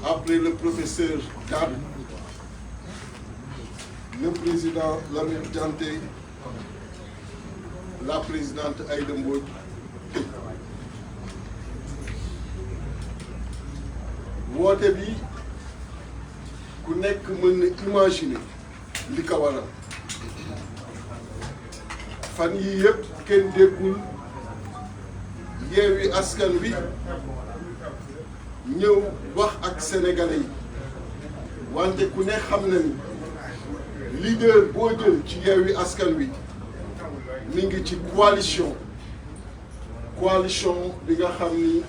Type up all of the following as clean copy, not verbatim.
après le professeur Kane, le président Lamine Dianté, la présidente Aïda Mbodj. woote bi ku nekk mën na imaginer li ko waral fan yii yëpp kenn déggul Yewwi Askan Wi ñëw wax ak sénégalais yi wante ku ne xam na ni leader boo jël ci Yewwi Askan Wi mi ngi ci coalition bi nga xam ni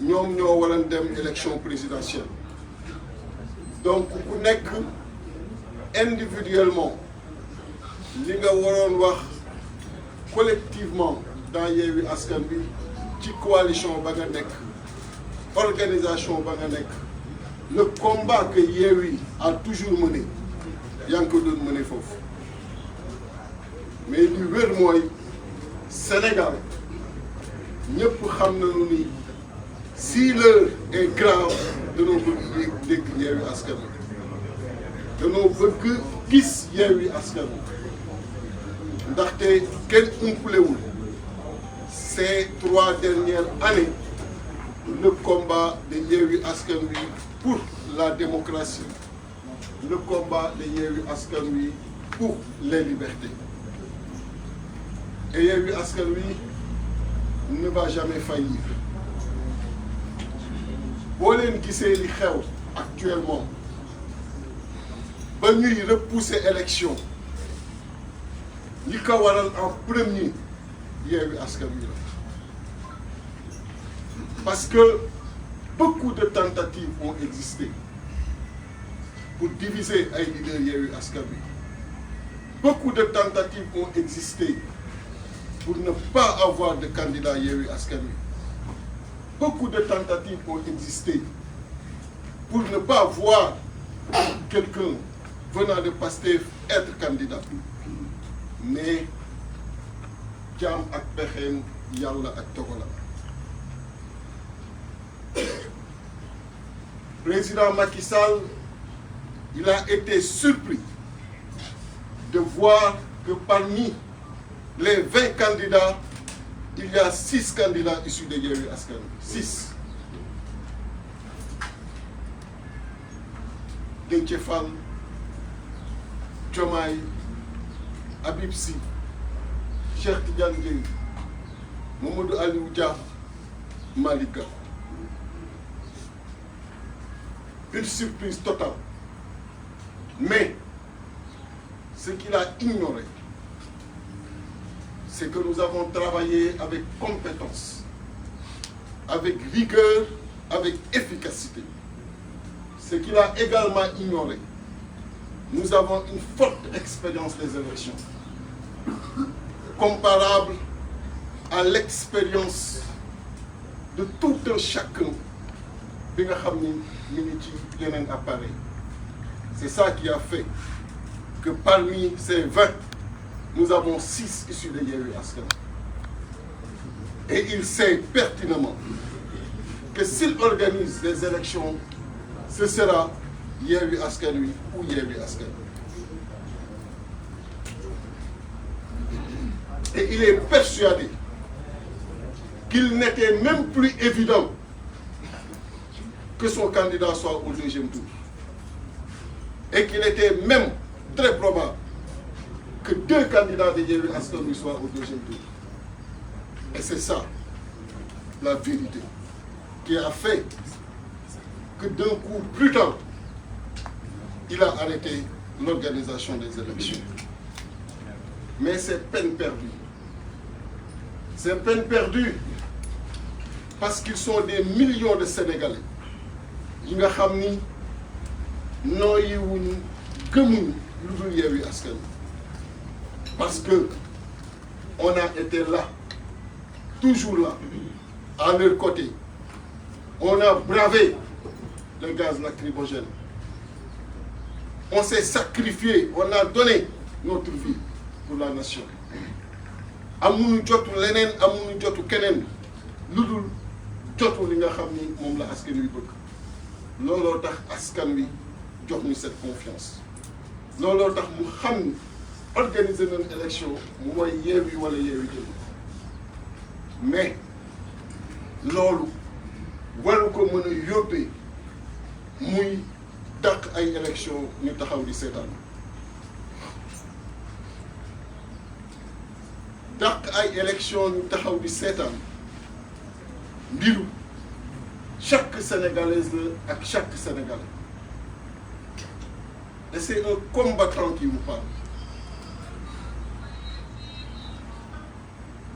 ñoom ñoo waroon dem élection présidentielle donc ku nekk individuellement li nga waroon wax collectivement dans Yewwi Askan Wi ci coalition ba nga nekk organisation ba nga nekk le combat que Yewwi a toujours mené yaa ngi ko doon mené foofu mais li wér mooy Sénégal ñëpp xam nañu ni si l'heure est grave danoo bëgg dégg Yewwi Askan Wi danoo bëgg gis Yewwi Askan Wi ndaxte kenn umpulewul ces 3 dernières années le combat de Yewwi Askan Wi pour la démocratie, le combat de Yewwi Askan Wi pour les libertés. Et Yewwi Askan Wi ne va jamais faillir. boo leen gisee li xew actuellement ba ñuy repousser élection li ko waral en premier Yewwi Askan Wi la parce que beaucoup de tentatives ont existé pour diviser ay leaders Yewwi Askan Wi. Beaucoup de tentatives ont existé pour ne pas avoir de candidat Yewwi Askan Wi. Beaucoup de tentatives ont existé pour ne pas voir quelqu'un venant de Pastef être candidat. Mais jaam ak pexeem Yàlla ak dogalam. Président Macky Sall, il a été surpris de voir que parmi les 20 candidats, il y a 6 candidats issus de Yewwi Askan Wi. 6. Déthié Fall, Diomaye, Habib Sy, Cheikh Tidiane Dièye, Mamadou Aliou Dia, Malick Gakou. Une surprise totale. Mais ce qu'il a ignoré, c'est que nous avons travaillé avec compétence, avec rigueur, avec efficacité. Ce qu'il a également ignoré, nous avons une forte expérience des élections, comparable à l'expérience de tout un chacun bi nga xam ni mi ngi ci yeneen appareil. C'est ça qui a fait que parmi ces 20, nous avons 6 issus de Yewwi Askan Wi. Et il sait pertinemment que s'il organise des élections, ce sera Yewwi Askan Wi ou Yewwi Askan Wi. Et il est persuadé qu'il n'était même plus évident que son candidat soit au deuxième tour. Et qu'il était même très probable que 2 candidats de Yewwi Askan Wi soient au deuxième tour. Et c'est ça, la vérité, qui a fait que d'un coup brutal, il a arrêté l'organisation des élections. Mais c'est peine perdue. C'est peine perdue parce qu'ils sont des millions de Sénégalais yi nga xam ni nooyi wuñu gëmuñu lu dul Yewwi Askan Wi. Parce que on a été là, toujours là, à leur côté. On a bravé le gaz lacrymogène. On s'est sacrifié, on a donné notre vie pour la nation. amuñu jotu leneen, amuñu jotu keneen lu dul jotu li nga xam ni moom la askan wi bëgg. looloo tax askan wi jox ñu cette confiance looloo tax mu xam ni organiser nañ élection mu mooy Yewwi wala Yewwi Jël mais loolu waru ko mën a yóbbee muy dàq ay élection ñu taxaw di seetaan dàq ay élection ñu taxaw di seetaan mbiru chaque Sénégalaise la ak chaque Sénégalais et c'est un combattant qui vous parle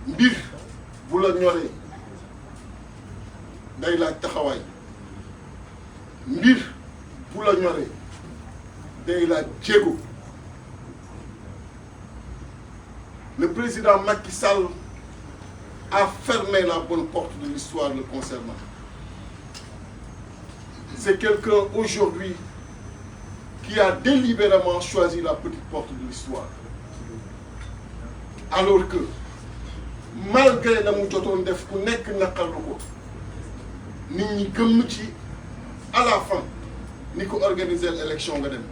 mbir bu la ñoree day laaj taxawaay mbir bu la ñoree day laaj jéego. Le président Macky Sall a fermé la bonne porte de l'histoire le concernant. C'est quelqu'un aujourd'hui qui a délibérément choisi la petite porte de l'histoire. Alors que malgré la mu jotoon def ku nekk naqarlu ko nit ñi gëm ci à la fin ni ko organiser l'élection nga dem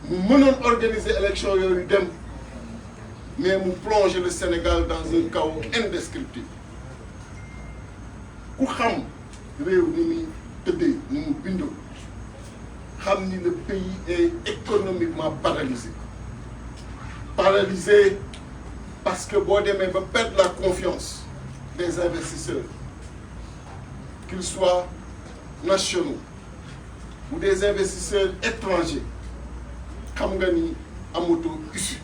mu mënoon organiser élection yooyu dem mais mu plonger le Sénégal dans un chaos indescriptible ku xam réew ni muy tëddee ni mu bindoo xam ni le pays est économiquement paralysé parce que boo demee ba perdre la confiance des investisseurs qu'ils soient nationaux ou des investisseurs étrangers xam nga ni amatoo issue.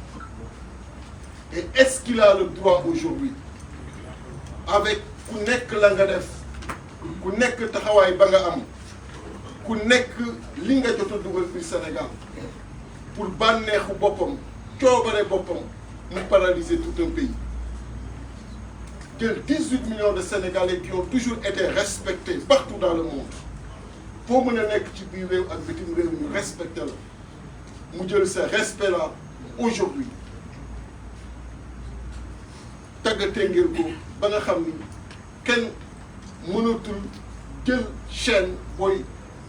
Et est-ce qu'il a le droit aujourd'hui avec ku nekk la nga def ku nekk taxawaay ba nga am ku nekk li nga jot a dugal biir Sénégal pour bànneexu boppam coobare boppam mu paralyser tout un pays de 18 millions de Sénégalais qui ont toujours été respectés partout dans le monde foo mën a nekk ci biir réew ak bitim réew ñu respecté la mu jël ce respect là aujourd'hui tàggatee ngir ko ba nga xam ni kenn mënatul jël chaîne booy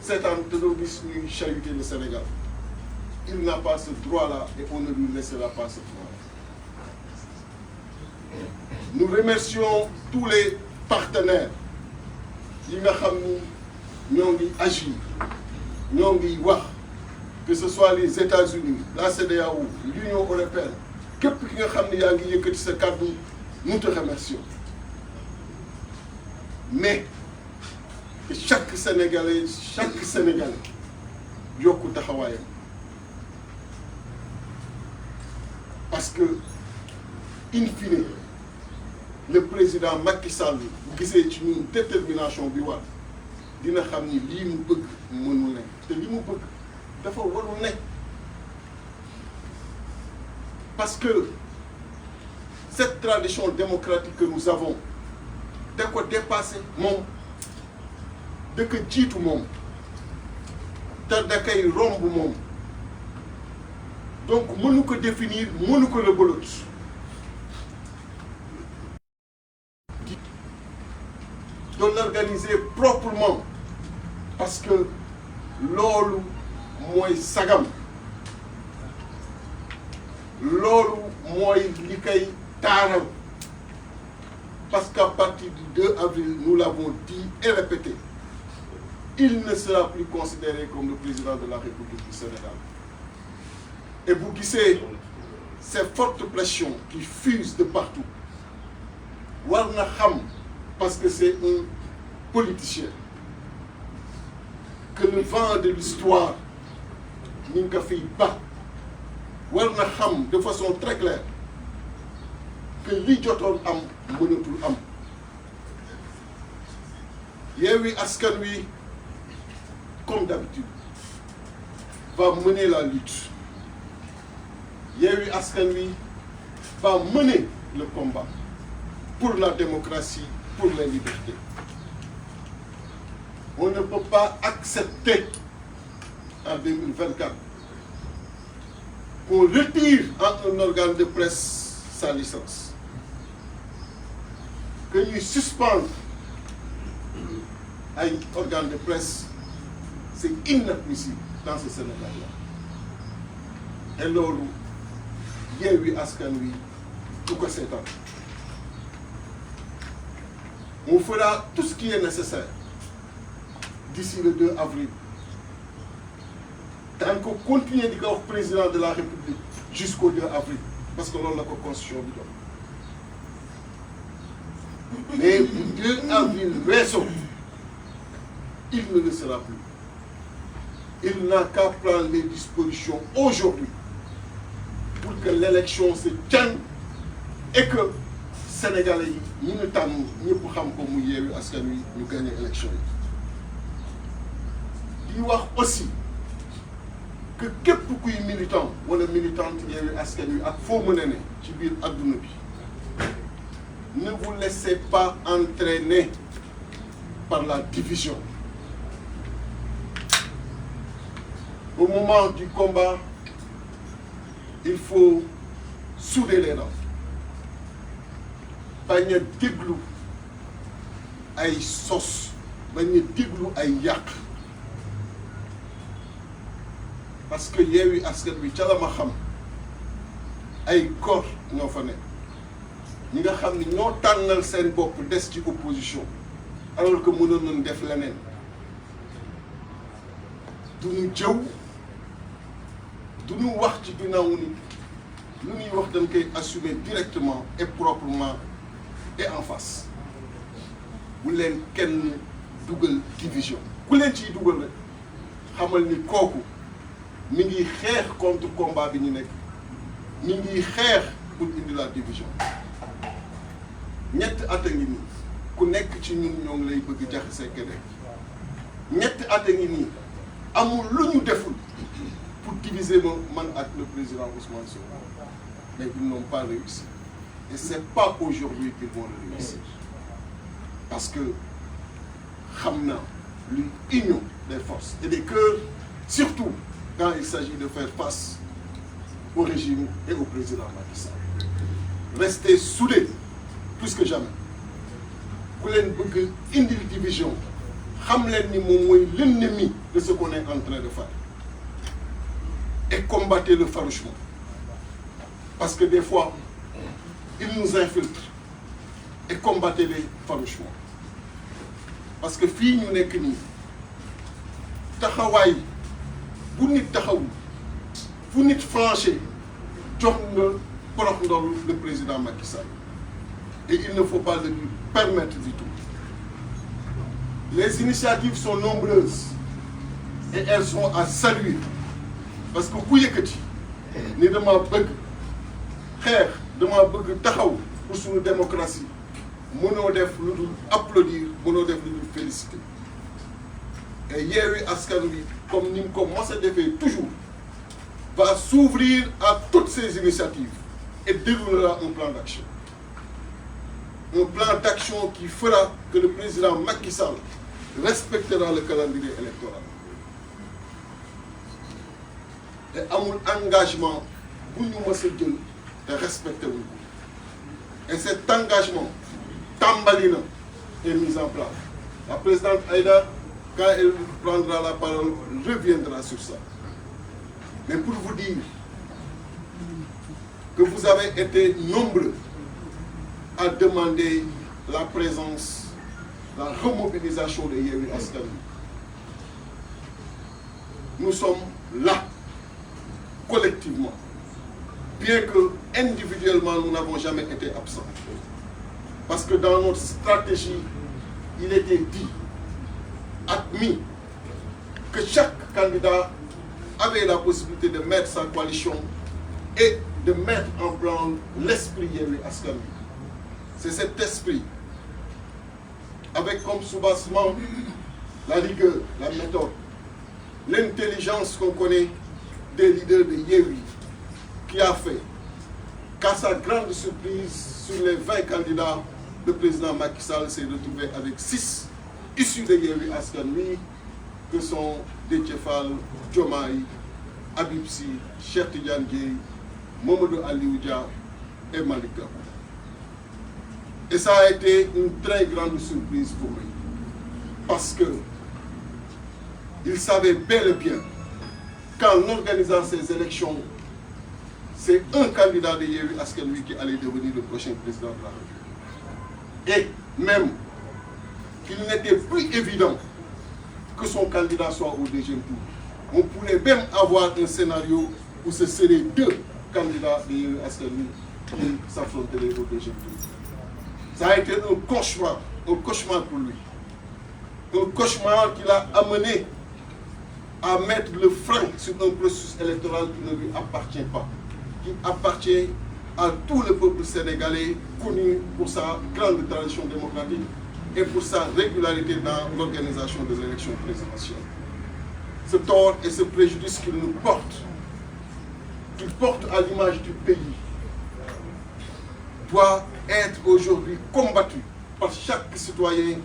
seetaan te doo gis ñuy chahuter le Sénégal il n'a pas ce droit là et on ne lui laissera pas ce droit là. Nous remercions tous les partenaires yi nga xam ni ñoo ngi agir ñoo ngi wax que ce soit les États-Unis la CEDEAO l'Union européenne képp ki nga xam ni yaa ngi yëkkati sa kàddu nous te remercions mais chaque Sénégalais yokku taxawaayam parce que in fine le président Macky Sall bu gisee ci ñun détermination bi war dina xam ni lii mu bëgg mënul nekk te li mu bëgg dafa warul nekk parce que cette tradition démocratique que nous avons da ko dépassé moom da ko jiitu moom te da koy romb moom donc mënu ko définir mënu ko rebelote de l'organiser proprement parce que loolu mooy sagam loolu mooy li koy taaral parce qu'à partir du 2 avril nous l'avons dit et répété il ne sera plus considéré comme le président de la République du Sénégal et vous gisez ces fortes pressions qui fusent de partout war na xam parce que c'est un politicien que le vent de l'histoire ñu ngi ko fiy ba war na xam de façon très claire que li jotoon am mënatul am Yewwi Askan Wi comme d'habitude va mener la lutte Yewwi Askan Wi va mener le combat pour la démocratie, pour les libertés. On ne peut pas accepter en 2024 qu'on retire à un organe de presse sa licence, que nous suspendons à un organe de presse c'est inadmissible dans ce Sénégal-là. Et loolu Yewwi Askan Wi du ko seetaan. On fera tout ce qui est nécessaire d'ici le 2 avril. Tant qu'on continue di ko wax président de la République jusqu'au 2 avril parce que loolu la ko constitution bi jox. Mais bu 2 avril weesoo il ne le sera plus. Il n'a qu'à prendre les dispositions aujourd'hui pour que l'élection se tienne et que Sénégalais yi ñi ñu tànn ñëpp xam ko mu Yewwi Askan Wi ñu gagné élection yi. di wax aussi que képp kuy militant wala militante Yewwi Askan Wi ak foo mën a ne ci biir adduna bi ne vous laissez pas entraîner par la division. Au moment du combat, il faut souder les rangs. bañ a déglu ay sos bañ a déglu ay yàq parce que Yewwi Askan Wi ca la ma xam ay góor ñoo fa nekk ñi nga xam ni ñoo tànnal seen bopp des ci opposition alors que mënoon nañ def leneen du ñu jëw du ñu wax ci ginnaaw nit lu ñuy wax dañ koy assumer directement et proprement et en face bu leen kenn dugal division ku leen ciy dugal rek xamal ni kooku mi ngi xeex contre combat bi ñu nekk mi ngi xeex pour indi la division ñett at a ngi nii ku nekk ci ñun ñoo ngi lay bëgg jaxase keneen ñett at a ngi nii amul lu ñu deful pour diviser man ak le président Ousmane Sonko mais ils n'ont pas réussi et c'est pas aujourd'hui qu'ils vont le réussir parce que xam naa l'union des forces et des cœurs surtout quand il s'agit de faire face au régime et au président Macky Sall. Restez soudés plus que jamais. ku leen bëgg indil division xam leen ni moom mooy l'ennemi de ce qu'on est en train de faire et combattez-le farouchement parce que des fois ils nous infiltrent et combattez-les farouchement parce que fii ñu nekk nii taxawaay bu nit taxawul fu nit franché jox nga porox ndol le président Macky Sall et il ne faut pas le lui permettre du tout. Les initiatives sont nombreuses et elles sont à saluer parce que ku yëkkati ni dama bëgg xeex dama bëgg taxaw pour suñu démocratie mënoo def lu dul applaudir mënoo def lu dul féliciter et Yewwi Askan Wi comme ni mu ko mos a defee toujours va s'ouvrir à toutes ces initiatives et déroulera un plan d'action. Un plan d'action qui fera que le président Macky Sall respectera le calendrier électoral. Et amul engagement bu ñu mës a jël te respecté wuñ ko. Et cet engagement tàmbali na est mis en place. La présidente Aïda, quand elle prendra la parole, reviendra sur ça. Mais pour vous dire que vous avez été nombreux à demander la présence, la remobilisation de Yewwi Askan Wi. Nous sommes là, collectivement, bien que individuellement nous n'avons jamais été absents. Parce que dans notre stratégie, il était dit, admis, que chaque candidat avait la possibilité de mettre sa coalition et de mettre en branle l'esprit Yewwi Askan Wi. C'est cet esprit, avec comme soubassement la rigueur, la méthode, l'intelligence qu'on connaît des leaders de Yewwi, qui a fait qu'à sa grande surprise, sur les 20 candidats, le président Macky Sall s'est retrouvé avec 6 issus de Yewwi Askan Wi, que sont Déthié Fall, Diomaye, Habib Sy, Cheikh Tidiane Dièye, Mamadou Aliou Dia et Malick Gakou. Et ça a été une très grande surprise pour lui. Parce que il savait bel et bien qu'en organisant ces élections, c'est un candidat de Yewwi Askan Wi qui allait devenir le prochain président de la République. Et même qu'il n'était plus évident que son candidat soit au deuxième tour. On pourrait même avoir un scénario où ce seraient deux candidats de Yewwi Askan Wi qui s'affronteraient au deuxième tour. Ça a été un cauchemar pour lui. Un cauchemar qui l'a amené à mettre le frein sur un processus électoral qui ne lui appartient pas, qui appartient à tout le peuple sénégalais, connu pour sa grande tradition démocratique et pour sa régularité dans l'organisation des élections présidentielles. Ce tort et ce préjudice qu'il nous porte, qu'il porte à l'image du pays, doit être aujourd'hui combattu par chaque citoyen,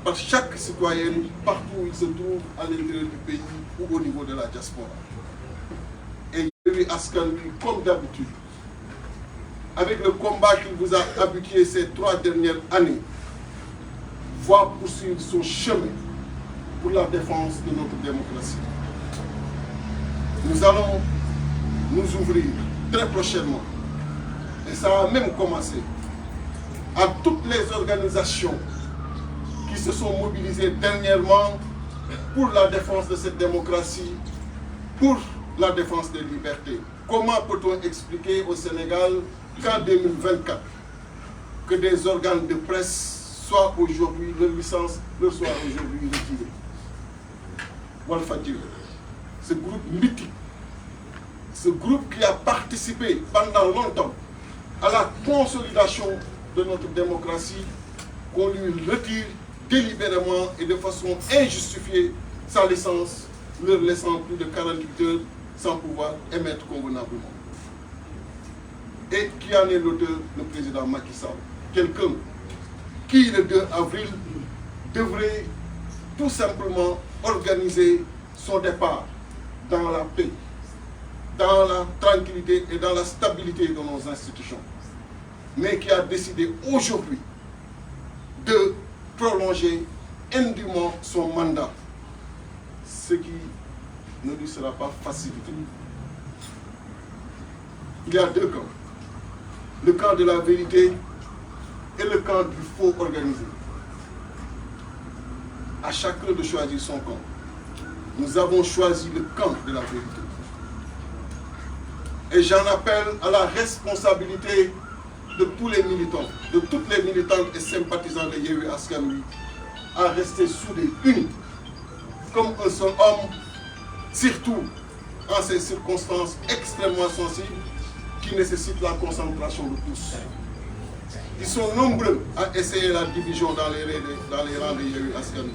par chaque citoyenne, partout où il se trouve à l'intérieur du pays ou au niveau de la diaspora. Et Yewwi Askan Wi, comme d'habitude, avec le combat qu'il vous a habitué ces 3 dernières années, va poursuivre son chemin pour la défense de notre démocratie. Nous allons nous ouvrir très prochainement, et ça a même commencé, à toutes les organisations qui se sont mobilisées dernièrement pour la défense de cette démocratie, pour la défense des libertés. Comment peut-on expliquer au Sénégal qu'en 2024, que des organes de presse soient aujourd'hui, leur licence leur soit aujourd'hui retirée? Walfadjri, ce groupe mythique, ce groupe qui a participé pendant longtemps à la consolidation de notre démocratie, qu'on lui retire délibérément et de façon injustifiée sa licence, leur laissant plus de 48 heures sans pouvoir émettre convenablement. Et qui en est l'auteur? Le président Macky Sall. Quelqu'un qui, le 2 avril, devrait tout simplement organiser son départ dans la paix, dans la tranquillité et dans la stabilité de nos institutions, mais qui a décidé aujourd'hui de prolonger indûment son mandat, ce qui ne lui sera pas facilité. Il y a 2 camps, le camp de la vérité et le camp du faux organisé. À chacun de choisir son camp. Nous avons choisi le camp de la vérité. Et j'en appelle à la responsabilité de tous les militants, de toutes les militantes et sympathisants de Yewwi Askan Wi, à rester soudés, unis, comme un seul homme, surtout en ces circonstances extrêmement sensibles qui nécessitent la concentration de tous. Ils sont nombreux à essayer la division dans les rangs de Yewwi Askan Wi.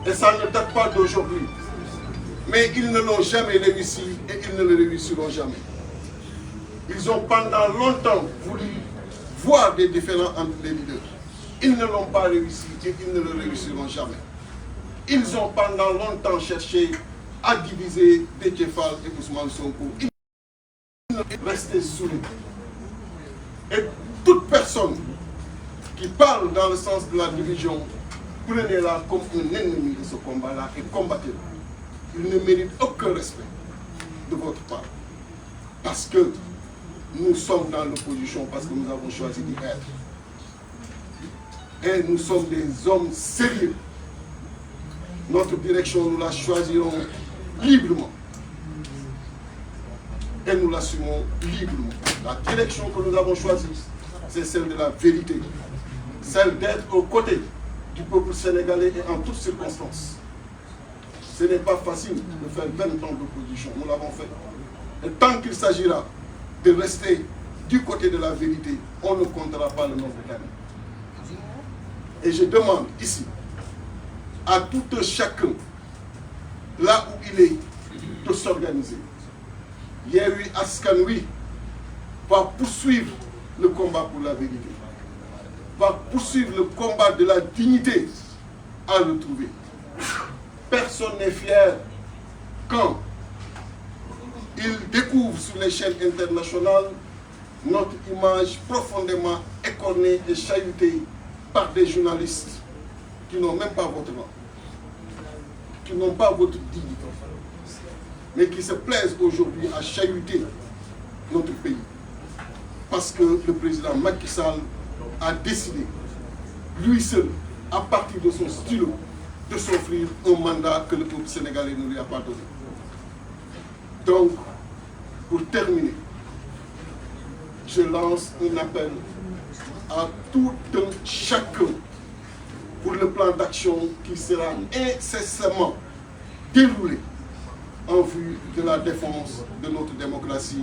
Et ça ne date pas d'aujourd'hui. Mais ils ne l'ont jamais réussi et ils ne le réussiront jamais. Ils ont pendant longtemps voulu voir des différends entre les leaders. Ils ne l'ont pas réussi et ils ne le réussiront jamais. Ils ont pendant longtemps cherché à diviser Déthié Fall et Ousmane Sonko. Ils ne restaient soudés. Et toute personne qui parle dans le sens de la division, prenez-la comme un ennemi de ce combat-là et combattez-le. Il ne mérite aucun respect de votre part. Parce que nous sommes dans l'opposition, parce que nous avons choisi d'y être. Et nous sommes des hommes sérieux. Notre direction, nous la choisirons librement. Et nous l'assumons librement. La direction que nous avons choisie, c'est celle de la vérité. Celle d'être aux côtés du peuple sénégalais et en toutes circonstances. Ce n'est pas facile de faire 20 ans d'opposition. Nous l'avons fait. Et tant qu'il s'agira de rester du côté de la vérité, on ne comptera pas le nombre d'années. Et je demande ici à tout un chacun, là où il est, de s'organiser. Yewwi Askan Wi va poursuivre le combat pour la vérité, va poursuivre le combat de la dignité à retrouver. Personne n'est fier quand il découvre sur les chaînes internationales notre image profondément écornée et chahutée par des journalistes qui n'ont même pas votre nom, qui n'ont pas votre dignité, mais qui se plaisent aujourd'hui à chahuter notre pays. Parce que le président Macky Sall a décidé, lui seul, à partir de son stylo, de s'offrir un mandat que le peuple sénégalais ne lui a pas donné. Donc, pour terminer, je lance un appel à tout un chacun pour le plan d'action qui sera incessamment déroulé en vue de la défense de notre démocratie,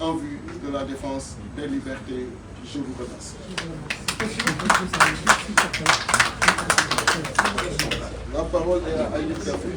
en vue de la défense des libertés. Je vous remercie. La parole est à Aïe Café.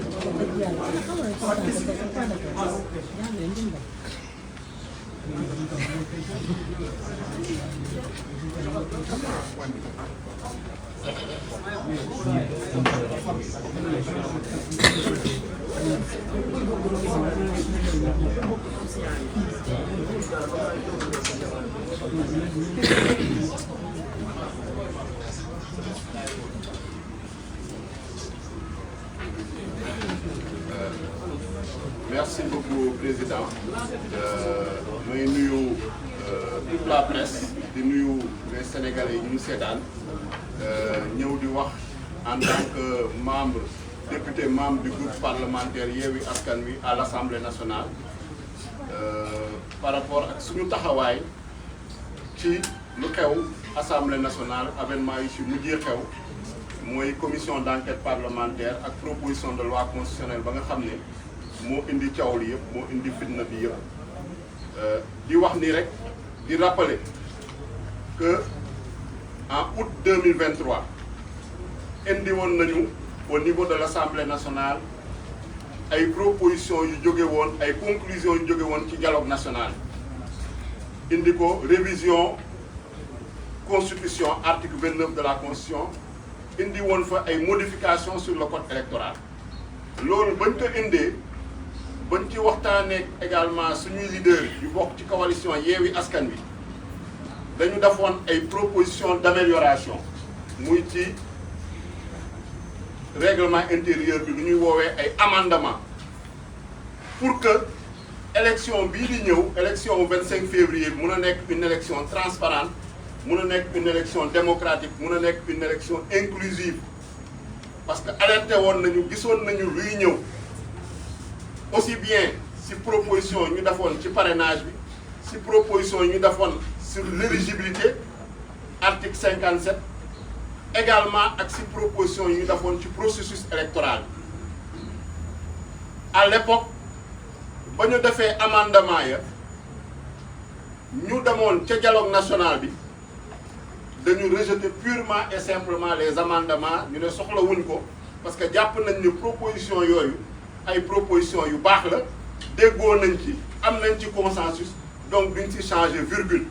Merci beaucoup, Président. May nuyu toute la presse di nuyu les Sénégalais yi ñu seetaan ñëw di wax en tant que membre député membre du groupe parlementaire Yewwi Askan Wi à l'Assemblée nationale par rapport ak suñu taxawaay ci lu xew Assemblée nationale avènement yi ci mujjee xew mooy commission d'enquête parlementaire ak proposition de loi constitutionnelle ba nga xam ne moo indi coow li yëpp moo indi fitna bi yëpp di wax ni rek di rappeler que en août 2023 indi woon nañu au niveau de l'Assemblée nationale ay propositions yu jóge woon ay conclusions yu jóge woon ci dialogue national indi ko révision constitution article 29 de la constitution indi woon fa ay modifications sur le code électoral loolu bañ ko indee bañ ci waxtaanee également suñuy leader yu bokk ci coalition Yewwi Askan Wi dañu defoon ay propositions d'amélioration muy ci règlement intérieur bi lu ñuy woowee ay amendements pour que élection bii di ñëw élection au 25 février mun a nekk une élection transparente mun a nekk une élection démocratique mun a nekk une élection inclusive parce que alerté woon nañu gisoon nañu luy ñëw aussi bien si proposition ñu defoon ci parrainage bi si proposition ñu defoon sur l'éligibilité article 57 également ak si proposition ñu defoon ci processus électoral à l'époque ba ñu defee amendement ya ñu demoon ca dialogue national bi dañu rejeter purement et simplement les amendements ñu ne soxla wuñ ko parce que jàpp nañ ni proposition yooyu ay proposition yu baax la déggoo nañ ci am nañ ci consensus donc duñ ci changer virgule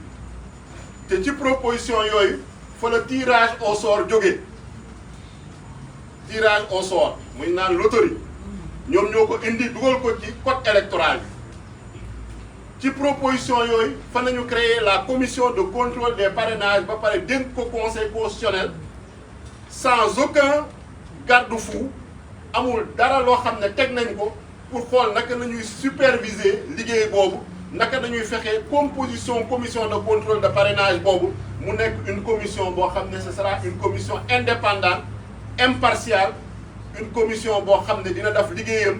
te ci proposition yooyu fa la tirage au sort jóge tirage au sort muy naan loterie ñoom ñoo ko indi dugal ko ci code électoral bi ci proposition yooyu fa nañu créer la commission de contrôle des parrainages ba pare dénk ko conseil constitutionnel sans aucun garde-fou amul dara loo xam ne teg nañ ko pour xool naka nañuy superviser liggéey boobu naka nañuy fexe composition commission de contrôle de parrainage boobu mu nekk une commission boo xam ne ce sera une commission indépendante impartiale une commission boo xam ne dina def liggéeyam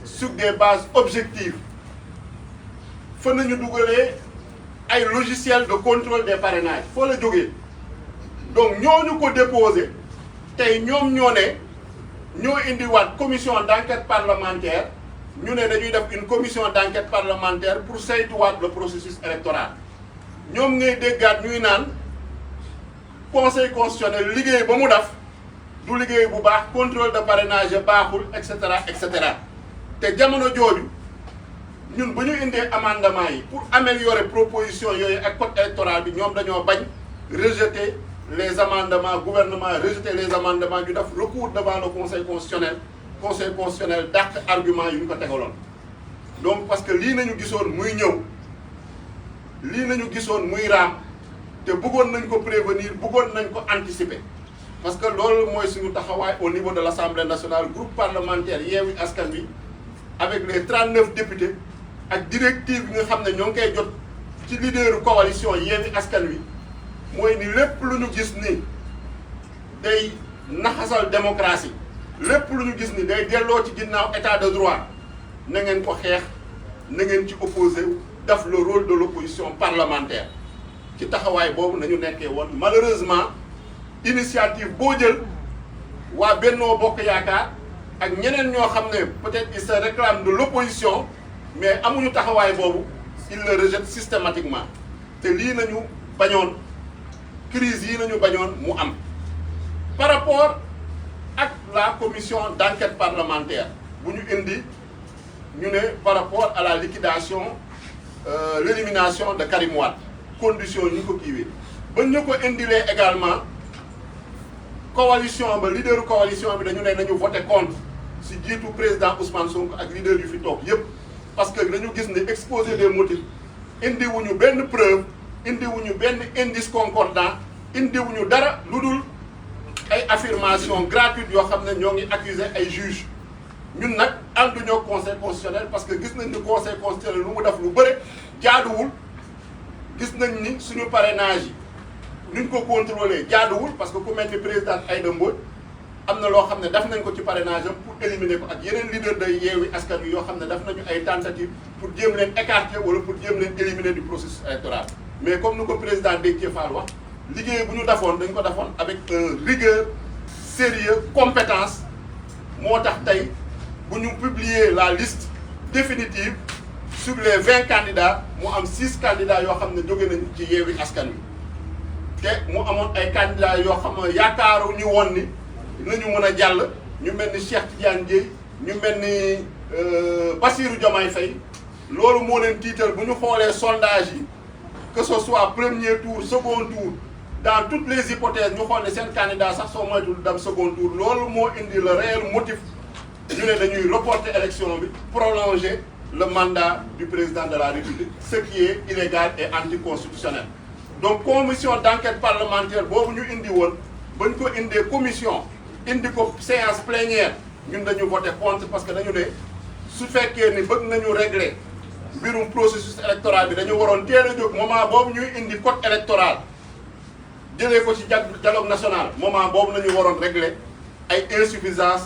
sur des bases objectives fa nañu dugalee ay logiciel de contrôle des parrainages foo la jógee donc ñooñu ko déposé tey ñoom ñoo ne ñoo indiwaat commission d'enquête parlementaire ñu ne dañuy def une commission d'enquête parlementaire pour saytuwaat le processus électoral ñoom ngay déggaat ñuy naan conseil constitutionnel liggéey ba mu def du liggéey bu baax contrôle de parrainage baaxul et cetera te jamono jooju ñun bu ñu indee amendement yi pour améliorer proposition yooyu ak code électoral bi ñoom dañoo bañ rejeter les amendements gouvernement rejeter les amendements ñu def recours devant le conseil constitutionnel dàq argument yu ñu ko tegaloon donc parce que lii nañu gisoon muy ñëw lii nañu gisoon muy raam te bëggoon nañ ko prévenir bëggoon nañ ko anticiper parce que loolu mooy suñu taxawaay au niveau de l'Assemblée nationale groupe parlementaire Yewwi Askan Wi avec les 39 députés ak directive yi nga xam ne ñoo ngi koy jot ci leaderu coalition Yewwi Askan Wi mooy ni lépp lu ñu gis ni day naxasal démocratie lépp lu ñu gis ni day delloo ci ginnaaw état de droit na ngeen ko xeex na ngeen ci opposé def le rôle de l'opposition parlementaire ci taxawaay boobu nañu nekkee woon malheureusement initiative boo jël waa Bennoo Bokk Yaakaar ak ñeneen ñoo xam ne peut-être ils se réclament de l'opposition mais amuñu taxawaay boobu ils le rejettent systématiquement te lii nañu bañoon crise yi nañu bañoon mu am par rapport ak la commission d'enquête parlementaire bu ñu indi ñu ne par rapport à la liquidation l'élimination de Karim Wade conditions yi ñu ko kiiwee ba ñu ko indilee également coalition ba leader coalition bi dañu ne nañu voté contre si jiitu président Ousmane Sonko ak leader yu fi toog yépp parce que dañu gis ne exposé des motifs indi wuñu benn preuve indi wuñu benn indice concordant indi wuñu dara lu dul ay affirmation gratuite yoo xam ne ñoo ngi accuser ay juges ñun nag ànduñoo conseil constitutionnel parce que gis nañ ni conseil constitutionnel lu mu def lu bëre jaaduwul gis nañ ni suñu parrainage yi nuñ ko contrôler jaaduwul parce que ku mel ni président Aïda Mbodj am na loo xam ne def nañ ko ci parrainage am pour éliminer ko ak yeneen leader day Yewwi Askan Wi yoo xam ne def nañu ay tentatives pour jéem leen écarter wala pour jéem leen éliminer du processus électoral mais comme ni ko président Déthié Fall wax liggéey bu ñu defoon dañ ko defoon avec rigueur sérieux compétence moo tax tey bu ñu publier la liste définitive sur les 20 candidats mu am 6 candidats yoo xam ne jóge nañu ci Yewwi Askan Wi te mu amoon ay candidats yoo xam ne yaakaaru ñu woon ni nañu mën a jàll ñu mel ni Cheikh Tidiane Dièye ñu mel ni Bassirou Diomaye Faye loolu moo leen tiital bu ñu xoolee sondage yi que ce soit premier tour second tour dans toutes les hypothèses ñu xool ne seen candidat sax soo moytul dem second tour loolu moo indi le réel motif ñu ne dañuy reporter élection bi prolonger le mandat du président de la République ce qui est illégal et anticonstitutionnel donc commission d'enquête parlementaire boobu ñu indi woon ba ñu ko indee commission indi ko séance plénière ñun dañu voté contre parce que dañu ne su fekkee ni bëgg nañu régler mbirum processus électoral bi dañu waroon teel a jóg moment boobu ñuy indi code électoral jëlee ko ci dialogue national moment boobu nañu waroon régler ay insuffisance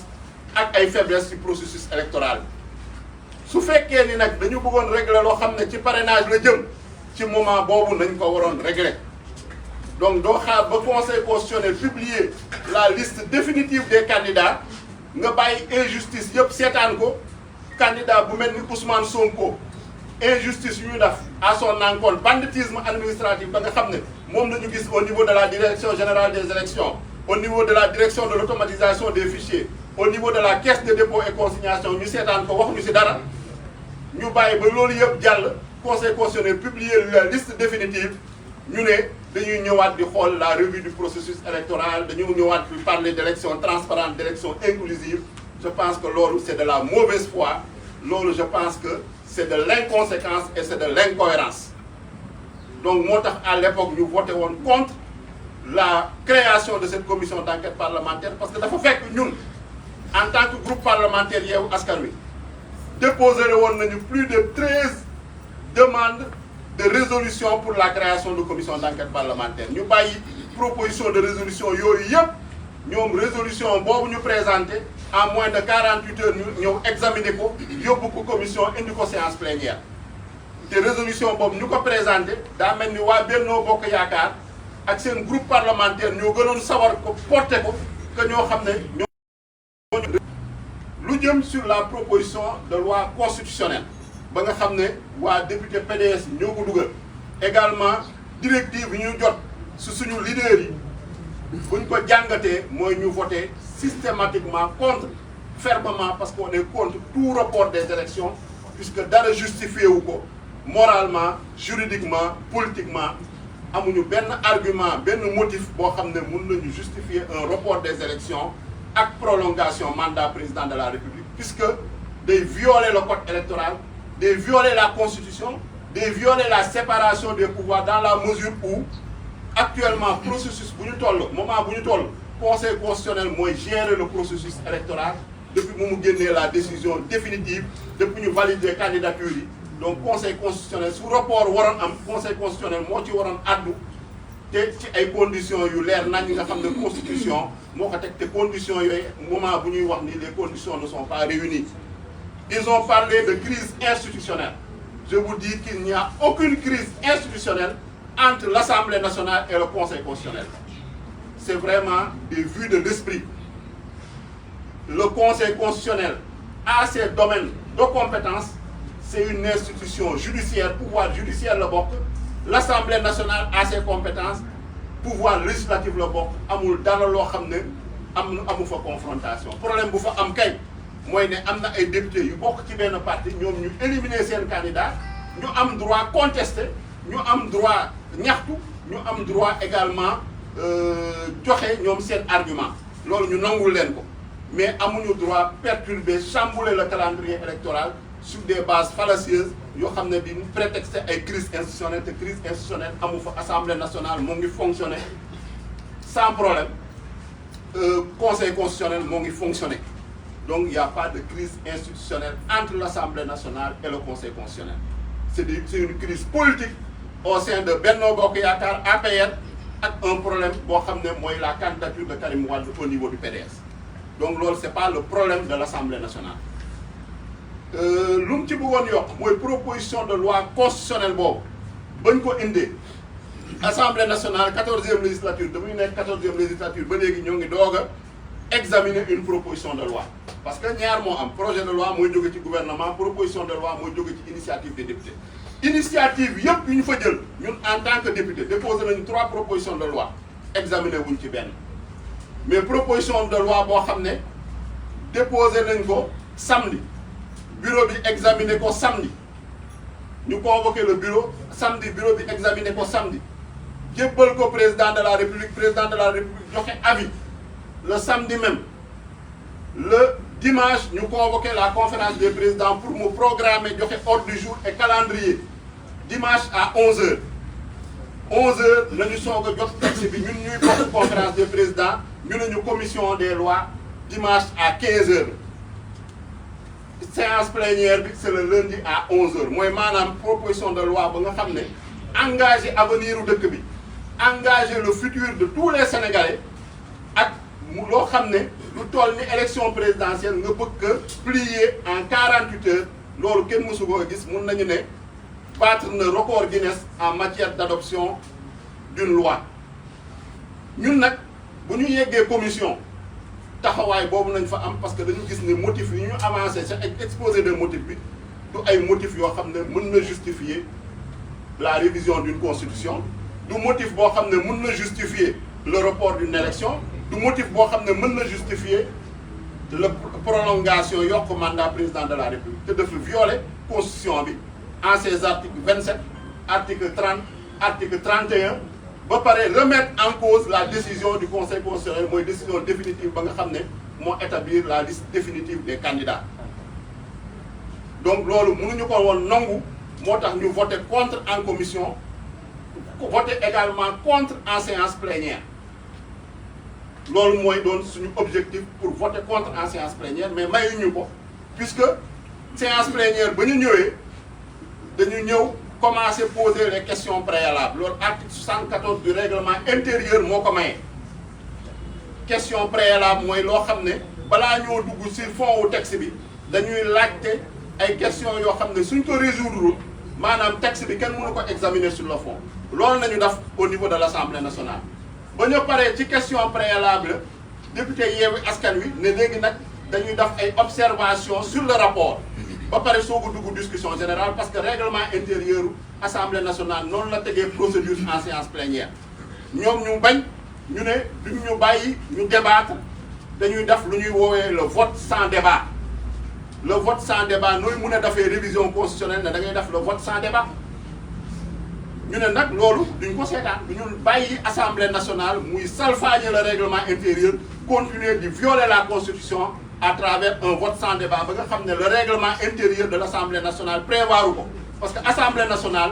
ak ay faiblesse ci processus électoral bi su fekkee ni nag dañu bëggoon régler loo xam ne ci parrainage la jëm ci moment boobu nañ ko waroon régler donc doo xaar ba conseil constitutionnel publier la liste définitive des candidats nga bàyyi injustice yëpp seetaan ko candidat bu mel ni Ousmane Sonko injustice yu ñu def à son encontre banditisme administratif ba nga xam ne moom la ñu gis au niveau de la direction générale des élections au niveau de la direction de l'automatisation des fichiers au niveau de la caisse de dépôt et consignation ñu seetaan ko wax ñu ci dara ñu bàyyi ba loolu yëpp jàll conseil constitutionnel publier la liste définitive ñu ne dañuy ñëwaat di xool la revue du processus électoral dañuy ñëwaat di parler d'élection transparente d'élection inclusive je pense que loolu c'est de la mauvaise foi loolu je pense que c'est de l'inconséquence et c'est de l'incohérence donc moo tax à l'époque ñu voté woon contre la création de cette commission d'enquête parlementaire parce que dafa fekk ñun en tant que groupe parlementaire Yewwi Askan Wi déposé woon nañu plus de 13 demandes de résolution pour la création de commission d'enquête parlementaire ñu bàyyi proposition de résolution yooyu yëpp ñoom résolution boobu ñu présenté en moins de 48 heures ñu ñëw examiner ko yóbbu ko commission indi ko séance plénière te résolution boobu ñu ko présenté daa mel ni waa Bennoo Bokk Yaakaar ak seen groupe parlementaire ñoo gënoon sawar ko porté ko que ñoo xam ne ñoo lu jëm sur la proposition de loi constitutionnelle ba nga xam ne waa député PDS ñoo ko dugal également directive yi ñu jot su suñu leader yi buñ ko jàngatee mooy ñu voter systématiquement contre fermement parce qu'on est contre tout report des élections puisque dara justifié wu ko moralement juridiquement politiquement amuñu benn argument benn motif boo xam ne mën nañu justifier un report des élections ak prolongation mandat président de la République puisque day violer le code électoral day violer la constitution day violer la séparation des pouvoirs dans la mesure où actuellement processus bu ñu toll moment bu ñu toll conseil constitutionnel mooy gérer le processus électoral depuis mu génnee la décision définitive depuis ñu valider candidature yi donc conseil constitutionnel su rapport waroon am conseil constitutionnel moo ci waroon addu te ci ay conditions yu leer nañ nga xam ne constitution moo ko teg te conditions yooyu moment bu ñuy wax ni les conditions ne sont pas réunies. Ils ont parlé de crise institutionnelle. Je vous dis qu'il n'y a aucune crise institutionnelle entre l'Assemblée nationale et le Conseil constitutionnel. C'est vraiment des vues de l'esprit. Le Conseil constitutionnel a ses domaines de compétences. C'est une institution judiciaire, pouvoir judiciaire le bokk. L'Assemblée nationale a ses compétences, pouvoir législatif le bokk. Amul dara loo xam ne amu fa confrontation. Problème bu fa am kay mooy ne am na ay députés yu bokk ci benn parti ñoom ñu éliminer seen candidat ñu am droit contester ñu am droit ñaxtu ñu am droit également joxe ñoom seen argument loolu ñu nangul leen ko mais amuñu droit perturber chambouler le calendrier électoral sur des bases fallacieuses yoo xam ne di prétexte ay crise institutionnelle te crise institutionnelle amu fa Assemblée nationale moo ngi fonctionner sans problème Conseil constitutionnel moo ngi fonctionner. Donc il n'y a pas de crise institutionnelle entre l'Assemblée nationale et le Conseil constitutionnel. C'est une crise politique au sein de Benno Bokk Yaakaar APR ak un problème boo xam ne mooy la candidature de Karim Wade au niveau du PDS. Donc loolu c'est pas le problème de l'Assemblée nationale. Lu mu ci bëggoon yokk mooy proposition de loi constitutionnelle boobu bañ ko indee Assemblée nationale 14e législature damuy nekk 14e législature ba léegi ñoo ngi doog a examiner une proposition de loi parce que ñaar moo am projet de loi mooy jóge ci gouvernement proposition de loi mooy jóge ci initiative des députés initiative yëpp yu ñu fa jël ñun en tant que député déposé nañu 3 propositions de loi examiné wuñ ci benn mais proposition de loi boo xam ne déposé nañ ko samedi bureau bi examiné ko samedi ñu convoqué le bureau samedi bureau bi examiné ko samedi jébbal ko président de la république joxe avis le samedi même le dimanche ñu convoqué la conférence des présidents pour mu programmer joxe ordre du jour et calendrier dimanche à 11h 11h la ñu soog a jot texte bi ñun ñuy bokk conférence des présidents ñu ne ñu commission des lois dimanche à 15h séance plénière bi c'est le lundi à 11h mooy maanaam proposition de loi ba nga xam ne engagé avenir u dëkk bi engagé le futur de tous les Sénégalais ak loo xam ne lu toll ni élection présidentielle nga bëgg a plier en 48 heures loolu kenn mësu ko gis mun nañu ne battre na record Guinness en matière d'adoption d'une loi ñun nag bu ñu yeggee commission taxawaay boobu nañ fa am parce que dañu gis ne motif yi ñu avancé sa exposé de motif bi du ay motifs yoo xam ne mën na justifier la révision d'une constitution du motif boo xam ne mën na justifier le report d'une élection du motif boo xam ne mën na justifier la prolongation yokk mandat président de la République te dafa violer constitution bi en ses articles 27 article 30 article 31 ba pare remettre en cause la décision du conseil constitutionnel mooy décision définitive ba nga xam ne moo établir la liste définitive des candidats donc loolu mënuñu ko woon nangu moo tax ñu voté contre en commission voté également contre en séance plénière loolu mooy doon suñu objectif pour voter contre en séance plénière mais mayuñu ko puisque séance plénière ba ñu ñëwee dañu ñëw commencer poser les questions préalables loolu article 74 du règlement intérieur moo ko maye question préalable mooy loo xam ne balaa ñoo dugg ci fond wu texte bi dañuy laajte ay questions yoo xam ne suñ ko résoudre maanaam texte bi kenn mënu ko examiner sur le fond loolu nañu def au niveau de l'Assemblée nationale ba ñu paree ci question préalable député Yewwi Askan Wi ne léegi nag dañuy def ay observations sur le rapport ba pare soog a dugg discussion générale parce que règlement intérieur Assemblée nationale noonu la tegee procédure en séance plénière ñoom ñu bañ ñu ne duñ ñu bàyyi ñu débattre dañuy def lu ñuy woowee le vote sans débat le vote sans débat nooy mun a defee révision constitutionnelle ne da ngay def le vote sans débat ñu ne nag loolu duñ ko seetaan du ñu bàyyi Assemblée nationale muy salfaañe le règlement intérieur continuer di violer la constitution à travers un vote sans débat ba nga xam ne le règlement intérieur de l'Assemblée nationale prévoiru ko parce que Assemblée nationale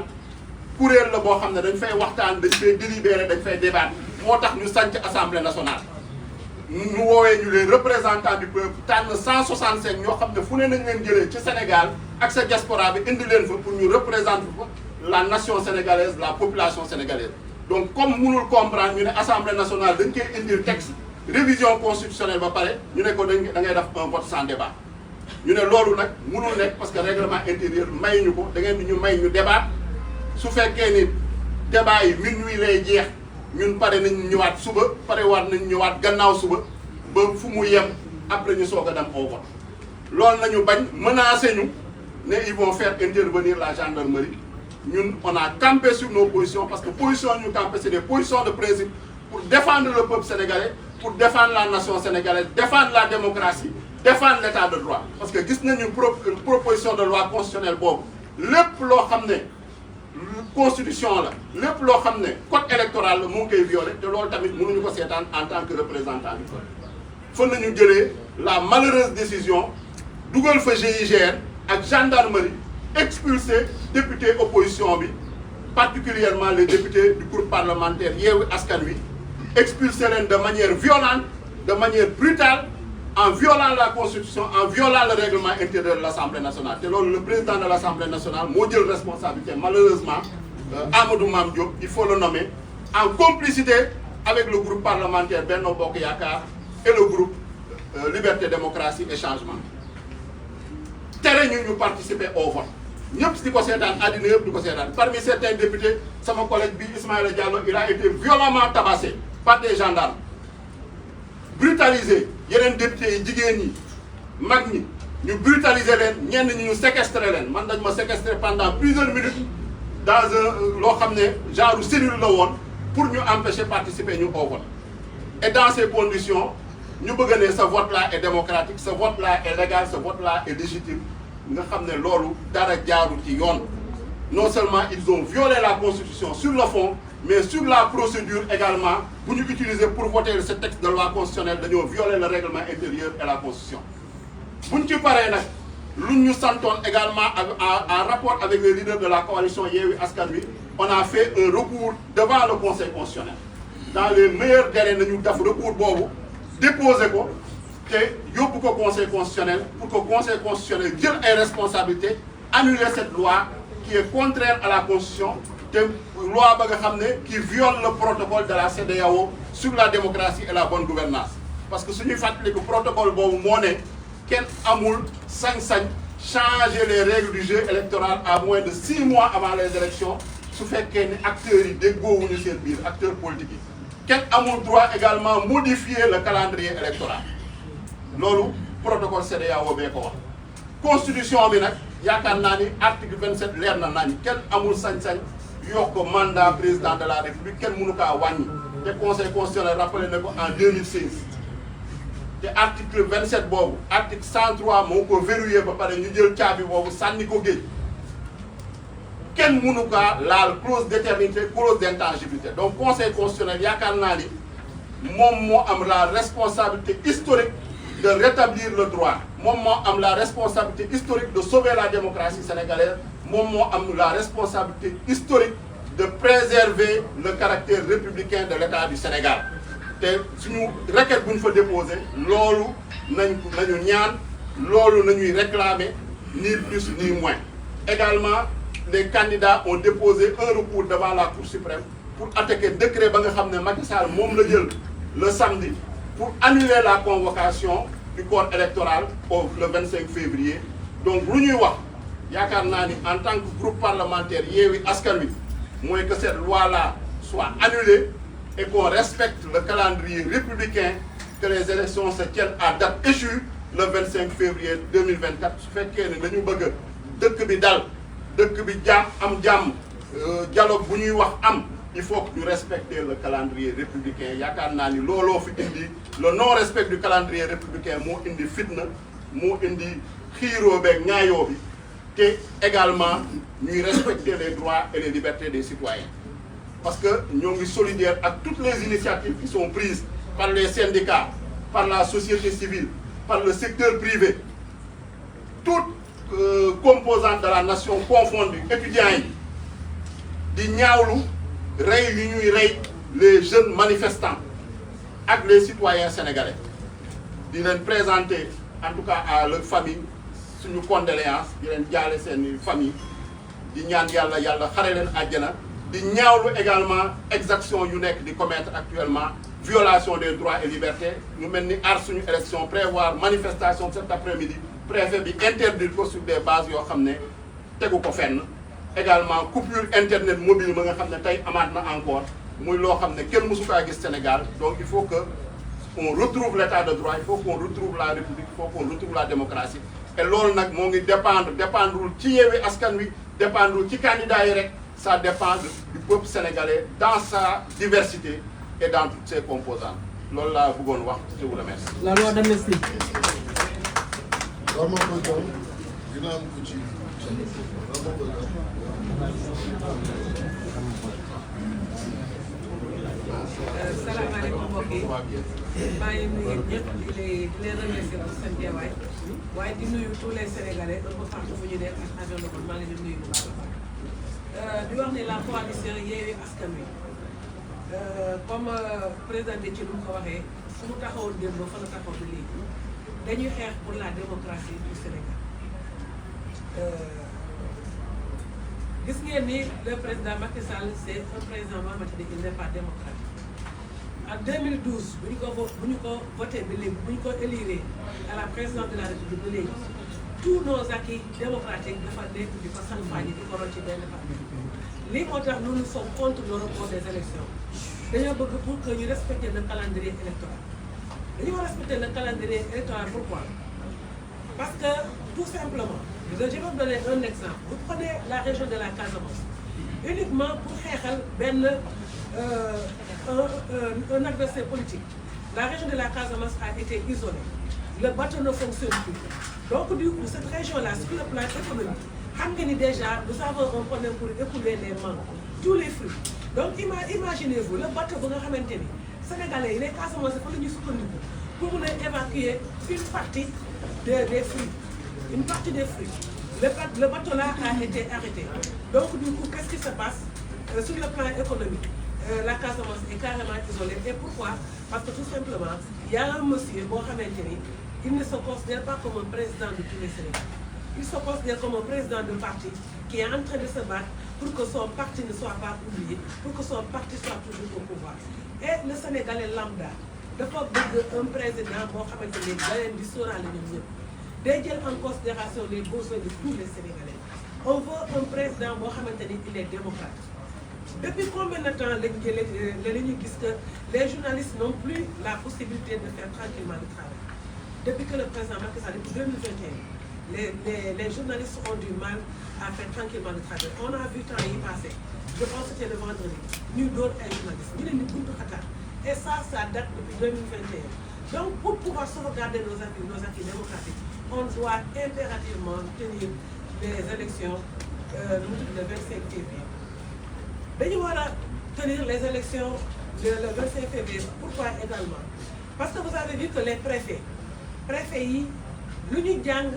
kuréel la boo xam ne dañ fay waxtaan dañ fay délibérer dañ fay débattre moo tax ñu sanc Assemblée nationale ñu woowee ñu les représentants du peuple tànn 165 ñoo xam ne fu ne nañ leen jëlee ci Sénégal ak sa diaspora bi indi leen fa pour ñu représenter fa la nation sénégalaise, la population sénégalaise. Donc comme mënul comprendre ñu ne assemblée nationale dañ koy indil texte révision constitutionnelle ba pare ñu ne ko da ngay def un vote sans débat ñu ne loolu nag mënul nekk parce que règlement intérieur may ñu ko da ngeen di ñu may ñu débat su fekkee ni débat yi minuit lay jeex ñun pare nañ ñëwaat suba pare waat nañ ñëwaat gannaaw suba ba fu mu yem après ñu soog a dem au vote loolu nañu bañ menacé ñu ne ils vont faire intervenir la gendarmerie ñun on a campé sur nos positions parce que position ñu campé c'est des positions de principe pour défendre le peuple sénégalais, pour défendre la nation sénégalaise, défendre la démocratie, défendre l'état de droit. Parce que gis nañu proposition de loi constitutionnelle boobu lépp loo xam ne constitution la lépp loo xam ne code électoral la mu ngi koy violé te loolu tamit mënuñu ko seetaan en tant que représentant du peuple. Fan nañu jëlee la malheureuse décision dugal fa GIGN ak gendarmerie expulser député opposition bi particulièrement les députés du groupe parlementaire Yewwi Askan Wi expulser leen de manière violente, de manière brutale, en violant la Constitution, en violant le règlement intérieur de l'Assemblée nationale. Et le président de l'Assemblée nationale moo jël responsabilité malheureusement Amadou Mame Diop, il faut le nommer, en complicité avec le groupe parlementaire Benno Bokk Yaakaar et le groupe Liberté, Démocratie et Changement. tere ñu participer au vote. ñëpp di ko seetaan àddina yëpp di ko seetaan parmi certains députés sama collègue bi Ismaïla Diallo il a été violemment tabassé par des gendarmes brutalisé yeneen députés yi jigéen ñi mag ñi ñu brutalisé leen ñenn ñi ñu séquestré leen man dañ ma séquestré pendant plusieurs minutes dans un loo xam ne genre cellule la woon pour ñu empêcher participer ñu au vote et dans ces conditions ñu bëgg ne ce vote là est démocratique ce vote là est légal ce vote là est légitime nga xam ne loolu dara jaaru ci yoon non seulement ils ont violé la constitution sur le fond mais sur la procédure également bu ñu utiliser pour voter ce texte de loi constitutionnelle dañoo violer le règlement intérieur et la constitution bu ñu ci paree nag lu ñu santoon également en rapport avec les leaders de la coalition Yewwi Askan Wi on a fait un recours devant le conseil constitutionnel dans les meilleurs délais nañu def recours boobu déposer ko te yóbbu ko conseil constitutionnel pour que conseil constitutionnel jël ay responsabilités annuler cette loi qui est contraire à la constitution te loi ba nga xam ne qui viole le protocole de la CEDEAO sur la démocratie et la bonne gouvernance parce que suñuy fàttali que protocole boobu moo ne kenn amul sañ-sañ changer les règles du jeu électoral à moins de 6 mois avant les élections su fekkee ni acteurs yi déggoowuñu seen biir acteurs politiques yi kenn amul droit également modifier le calendrier électoral loolu protocole CEDEAO bee ko wax constitution bi nag yaakaar naa ni article 27 leer na nañ kenn amul sañ-sañ yokk mandat président de la république kenn mënu kaa wàññi te conseil constitutionnel rappelé na ko en 2016 te article 27 boobu article 103 moo ko verrouillé ba pare ñu jël caabi boobu sànni ko géej kenn mënu kaa laal clause d'éternité clause d'intangibilité donc conseil constitutionnel yaakaar naa ni moom moo am la responsabilité historique de rétablir le droit moom moo am la responsabilité historique de sauver la démocratie sénégalaise moom moo am la responsabilité historique de préserver le caractère républicain de l'État du Sénégal te suñu requête bu ñu fa déposé loolu nañu ñaan loolu nañuy réclamer ni plus ni moins également les candidats ont déposé un recours devant la Cour suprême pour attaquer décret ba nga xam ne Macky Sall moom la jël le samedi pour annuler la convocation du corps électoral le 25 février donc lu ñuy wax yaakaar naa ni en tant que groupe parlementaire Yewwi Askan Wi mooy que cette loi-là soit annulée et qu'on respecte le calendrier républicain que les élections se tiennent à date échue le 25 février 2024 su fekkee ne dañu bëgg dëkk bi dal dëkk bi am jàmm dialogue bu ñuy wax am il faut que ñu respecter le calendrier républicain yaakaar naa ni looloo fi indi le non respect du calendrier républicain moo indi fitna moo indi xiiroo beeg ñaayoo bi te également ñuy respecter les droits et les libertés des citoyens parce que ñoo ngi solidaire ak toutes les initiatives qui sont prises par les syndicats par la société civile par le secteur privé toutes composantes de la nation confondues étudiants yi di ñaawlu rey yu ñuy rey les jeunes manifestants avec les citoyens sénégalais di leen présenter en tout cas à leur famille suñu condoléances di leen jaale seen famille di ñaan yàlla xare leen àjjana di ñaawlu également exaction yu nekk di commettre actuellement violation des droits et libertés ñu mel ni aar suñu élection prévoir manifestation cet après-midi préfet bi interdire ko sur des bases yoo xam ne tegu ko fenn également coupure internet mobile ma nga xam ne tey amaat na encore muy loo xam ne kenn mësu kaa gis Sénégal. Donc il faut que on retrouve l'état de droit, il faut qu'on retrouve la République, il faut qu'on retrouve la démocratie. Et loolu nag moo ngi dépendrul ci Yewwi Askan Wi dépendrul ci candidat yi rek, ça dépend du peuple sénégalais dans sa diversité et dans toutes ses composantes. Loolu laa bëggoon wax, je vous remercie. La loi d'amnistie. salaamaaleykum mbokk yi maa ngi nuyu ñëpp di leen remercier pour seen teewaay waaye di nuyu tous les Sénégalais un peu partout fu ñu nekk ak travers le monde maa ngi leen di nuyu bu baax a baax di wax ne la coalition Yewwi Askan Wi comme président de ci lu mu ko waxee fu mu taxawoon démb fa la taxaw ba léegi dañuy xeex pour la démocratie du Sénégal gis ngeen ni le président Macky Sall c'est un président boo xamante ni il n'est pas démocratique. En 2012 bu ñu ko voté ba léegi bu ñu ko élire à la présidence de la République ba léegi tous nos acquis démocratiques dafa nekk di ko salfaañi di ko rocc ci benn parti. lii moo tax nous sommes contre le report des élections dañoo bëgg pour que ñu respecter le calendrier électoral. dañu war respecter le calendrier électoral pourquoi? Parce que tout simplement je vais vous donner un exemple. Vous prenez la région de la Casamance uniquement pour xeexal benn un adversaire politique. La région de la Casamance a été isolée. Le bateau ne fonctionne plus. Donc du coup, cette région-là, sur le plan économique, xam nga ni déjà nous avons un problème pour écouler les mangues, tous les fruits. Donc imaginez-vous le bateau bu nga xamante ni Sénégalais yi les Casamance fa la ñuy sukkandiku pour mun a évacuer une partie des fruits. Une partie des fruits. Le bateau là a été arrêté. Donc du coup, qu'est-ce qui se passe sur le plan économique? La Casamance est carrément isolée. Et pourquoi? Parce que tout simplement, il y a un monsieur, il ne se considère pas comme un président de tous les Sénégalais. Il se considère comme un président de parti qui est en train de se battre pour que son parti ne soit pas oublié, pour que son parti soit toujours au pouvoir. Et le Sénégalais lambda dafa bëgg un président boo xamante ne da leen di sóoraale ñoom ñëpp. day jël en considération les besoins de tous les Sénégalais. On veut un président boo xamante ni il est démocrate. Depuis combien de temps lañu gis que les journalistes n'ont plus la possibilité de faire tranquillement le travail? Depuis que le président Macky Sall, depuis 2021, les journalistes ont du mal à faire tranquillement le travail. On a vu temps yi passé, je pense que c'était le vendredi, ñu door ay journalistes ñu leen di buntu xatar. Et ça date depuis 2021. Donc pour pouvoir sauvegarder nos acquis démocratiques, on doit impérativement tenir les élections le 25 février. Dañu war a tenir les élections le 25 février. Pourquoi également? Parce que vous avez vu que les préfets yi lu ñu jàng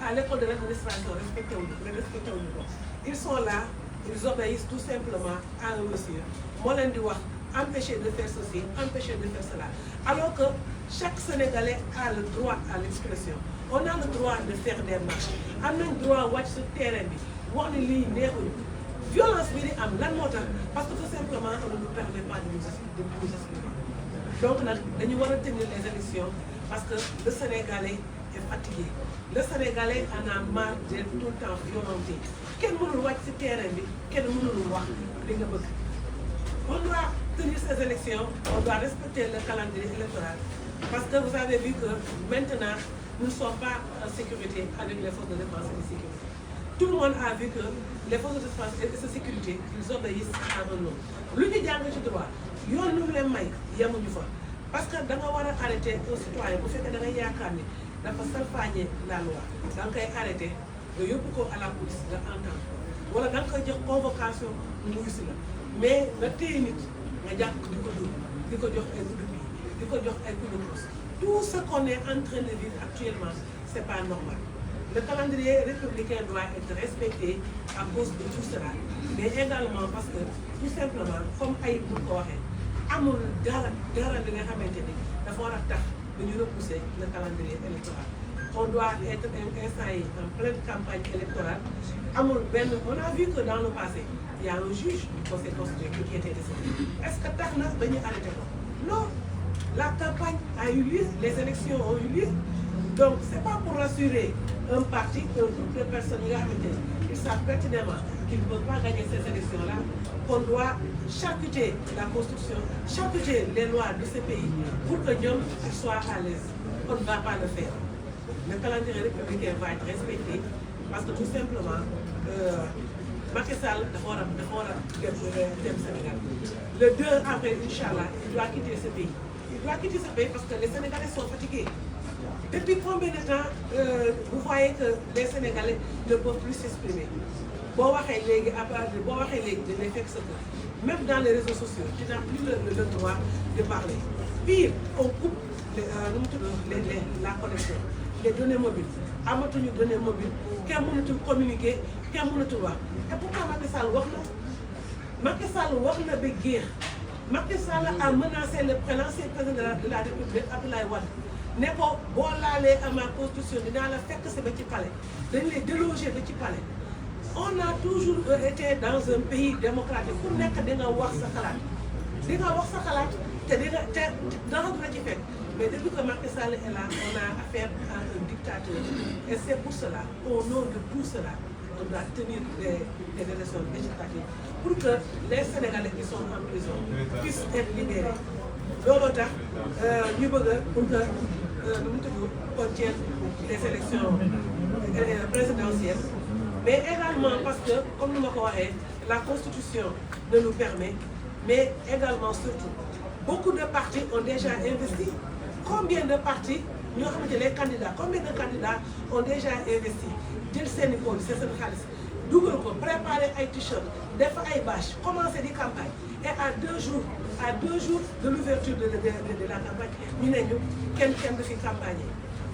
à l'école de l'administration respecté wuñu ko. Ils sont là, ils obéissent tout simplement à un monsieur. Moo leen di wax empêcher de faire ceci, empêcher de faire cela. Alors que chaque Sénégalais a le droit à l'expression. On a le droit de faire des marches. Am nañ droit wàcc sur terrain bi wax ni lii neexuñu. Violence bi di am lan moo tax parce que tout simplement on ne nous permet pas de nous exprimer. Donc nag dañu war a tenir les élections parce que le Sénégalais est fatigué. Le Sénégalais en a marre d'être tout le temps violenté. Kenn mënul wàcc ci terrain bi kenn mënul wax li nga bëgg. On doit tenir ces élections, on doit respecter le calendrier électoral parce que vous avez vu que maintenant nous ne sommes pas en sécurité avec les forces de défense et de sécurité. Tout le monde a vu que les forces de défense et de sécurité, ils obéissent à un nom. Lu ñu jàng ci droit yoon nu mu leen may yemuñu fa parce que da nga war a arrêter un citoyen bu fekkee da nga yaakaar ni dafa salfaañe la loi da nga koy arrêter nga yóbbu ko à la police nga entendre ko wala da nga koy jox convocation mu wuyu si la mais nga téye nit nga jàpp di ko dóor di ko jox ay coups de pied di ko jox ay coups de crosse. Tout ce qu'on est en train de vivre actuellement, c'est pas normal. Le calendrier républicain doit être respecté à cause de tout cela. Mais également parce que, tout simplement, comme Aïb nous l'a dit, amul dara li nga xamante ni dafa war a tax dañu repousser le calendrier électoral. On doit être installé en pleine campagne électorale. On a vu que dans le passé, il y a un juge du Conseil constitutionnel qui était décédé. Est-ce que Tarna va arrêter? Non. La campagne a eu lieu, les élections ont eu lieu. Donc, ce n'est pas pour rassurer un parti, un groupe de personnes qui savent pertinemment qu'ils ne peuvent pas gagner ces élections-là, qu'on doit charcuter la Constitution, charcuter les lois de ce pays pour que nous soient à l'aise. On ne va pas le faire. Le calendrier républicain va être respecté parce que tout simplement, Macky Sall dafa war a dem Sénégal. Le 2 avril, Inch'Allah, il doit quitter ce pays. Il doit quitter ce pays parce que les Sénégalais sont fatigués. Depuis combien de temps vous voyez que les Sénégalais ne peuvent plus s'exprimer? Même dans les réseaux sociaux, tu n'as plus le droit de parler. Pire, on coupe la connexion. Les données mobiles, amatuñu données mobiles, kenn mënatul communiquer, kenn mënatul wax. Et pourquoi Macky Sall wax na? Macky Sall wax na ba géex. Macky Sall a menacé l'ancien président de la République, Abdoulaye Wade. Ne ko boo laalee à ma constitution dinaa la fekk si ba ci palais. Dañ lay déloger ba ci palais. On a toujours été dans un pays démocratique. Ku nekk di nga wax sa xalaat. Di nga wax sa xalaat te dara du la ci fekk. Mais depuis que Macky Sall est là, on a affaire à un dictateur. Et c'est pour cela, au nom de tout cela, on doit tenir des élections législatives pour que les Sénégalais qui sont en prison puissent être libérés. Loolu tax ñu bëgg pour que qu'on tienne les élections présidentielles. Mais également parce que, comme nous l'avons dit, la Constitution ne nous permet, mais également surtout, beaucoup de partis ont déjà investi. Combien de partis, nous avons les candidats, combien de candidats ont déjà investi? Jël seen code, c'est seen xaalis, dugal ko, préparer ay t-shirt, def ay bâche, commencer des campagnes. Et à deux jours de l'ouverture de la campagne, nous n'avons quelqu'un de faire campagne.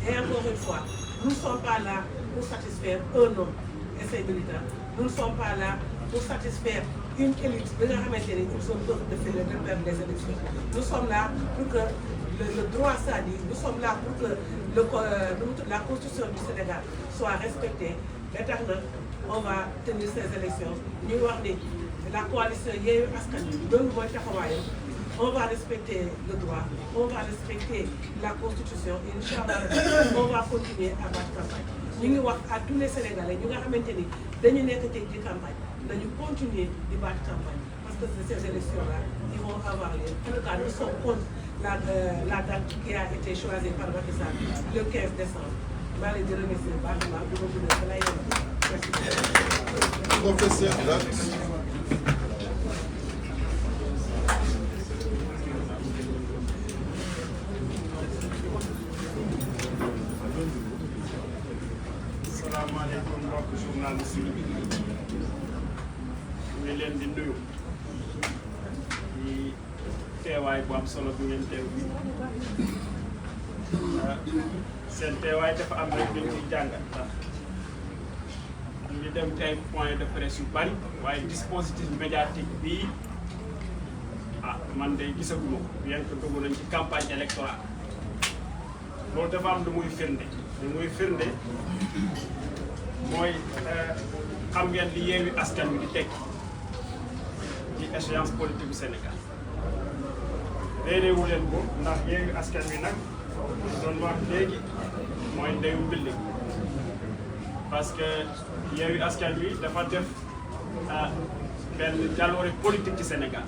Et encore une fois, nous ne sommes pas là pour satisfaire un homme et ses militants. Nous ne sommes pas là pour satisfaire une élite. Ils ont peur de faire les élections. Nous sommes là pour que le droit s'adie, nous sommes là pour que la constitution du Sénégal soit respectée. Maintenant, on va tenir ces élections. Nous la coalition Yewwi Askan Wi, on va respecter le droit, on va respecter la constitution et Inch'Allah, on va continuer à battre campagne. Nous avons à tous les Sénégalais, nous avons maintenu des campagnes, nous continuer de battre campagne parce que ces élections-là, ils vont avoir lieu. En tout cas, nous sommes contre la date qui a été choisie par Macky Sall, le 15 décembre. Je vais les remercier. Professeur Jacques. Salaamaaleykum mbokk journaliste yi ñu leen di nuyu ci teewaay bu am solo bu ngeen teew bi seen teewaay dafa am rek ñu ciy jàngat ndax ñu ngi dem ci ay point de presse yu bari waaye dispositif médiatique bii man day gisaguma ko bien que dugg nañ ci campagne électorale loolu dafa am lu muy firnde mooy xam ngeen li Yewwi Askan Wi di tekki ci échéance politique du Sénégal réeréewu leen ko ndax Yewwi Askan Wi nag doon wax léegi mooy ndeyu mbilli parce que Yewwi Askan Wi dafa def benn jaloore politique ci Sénégal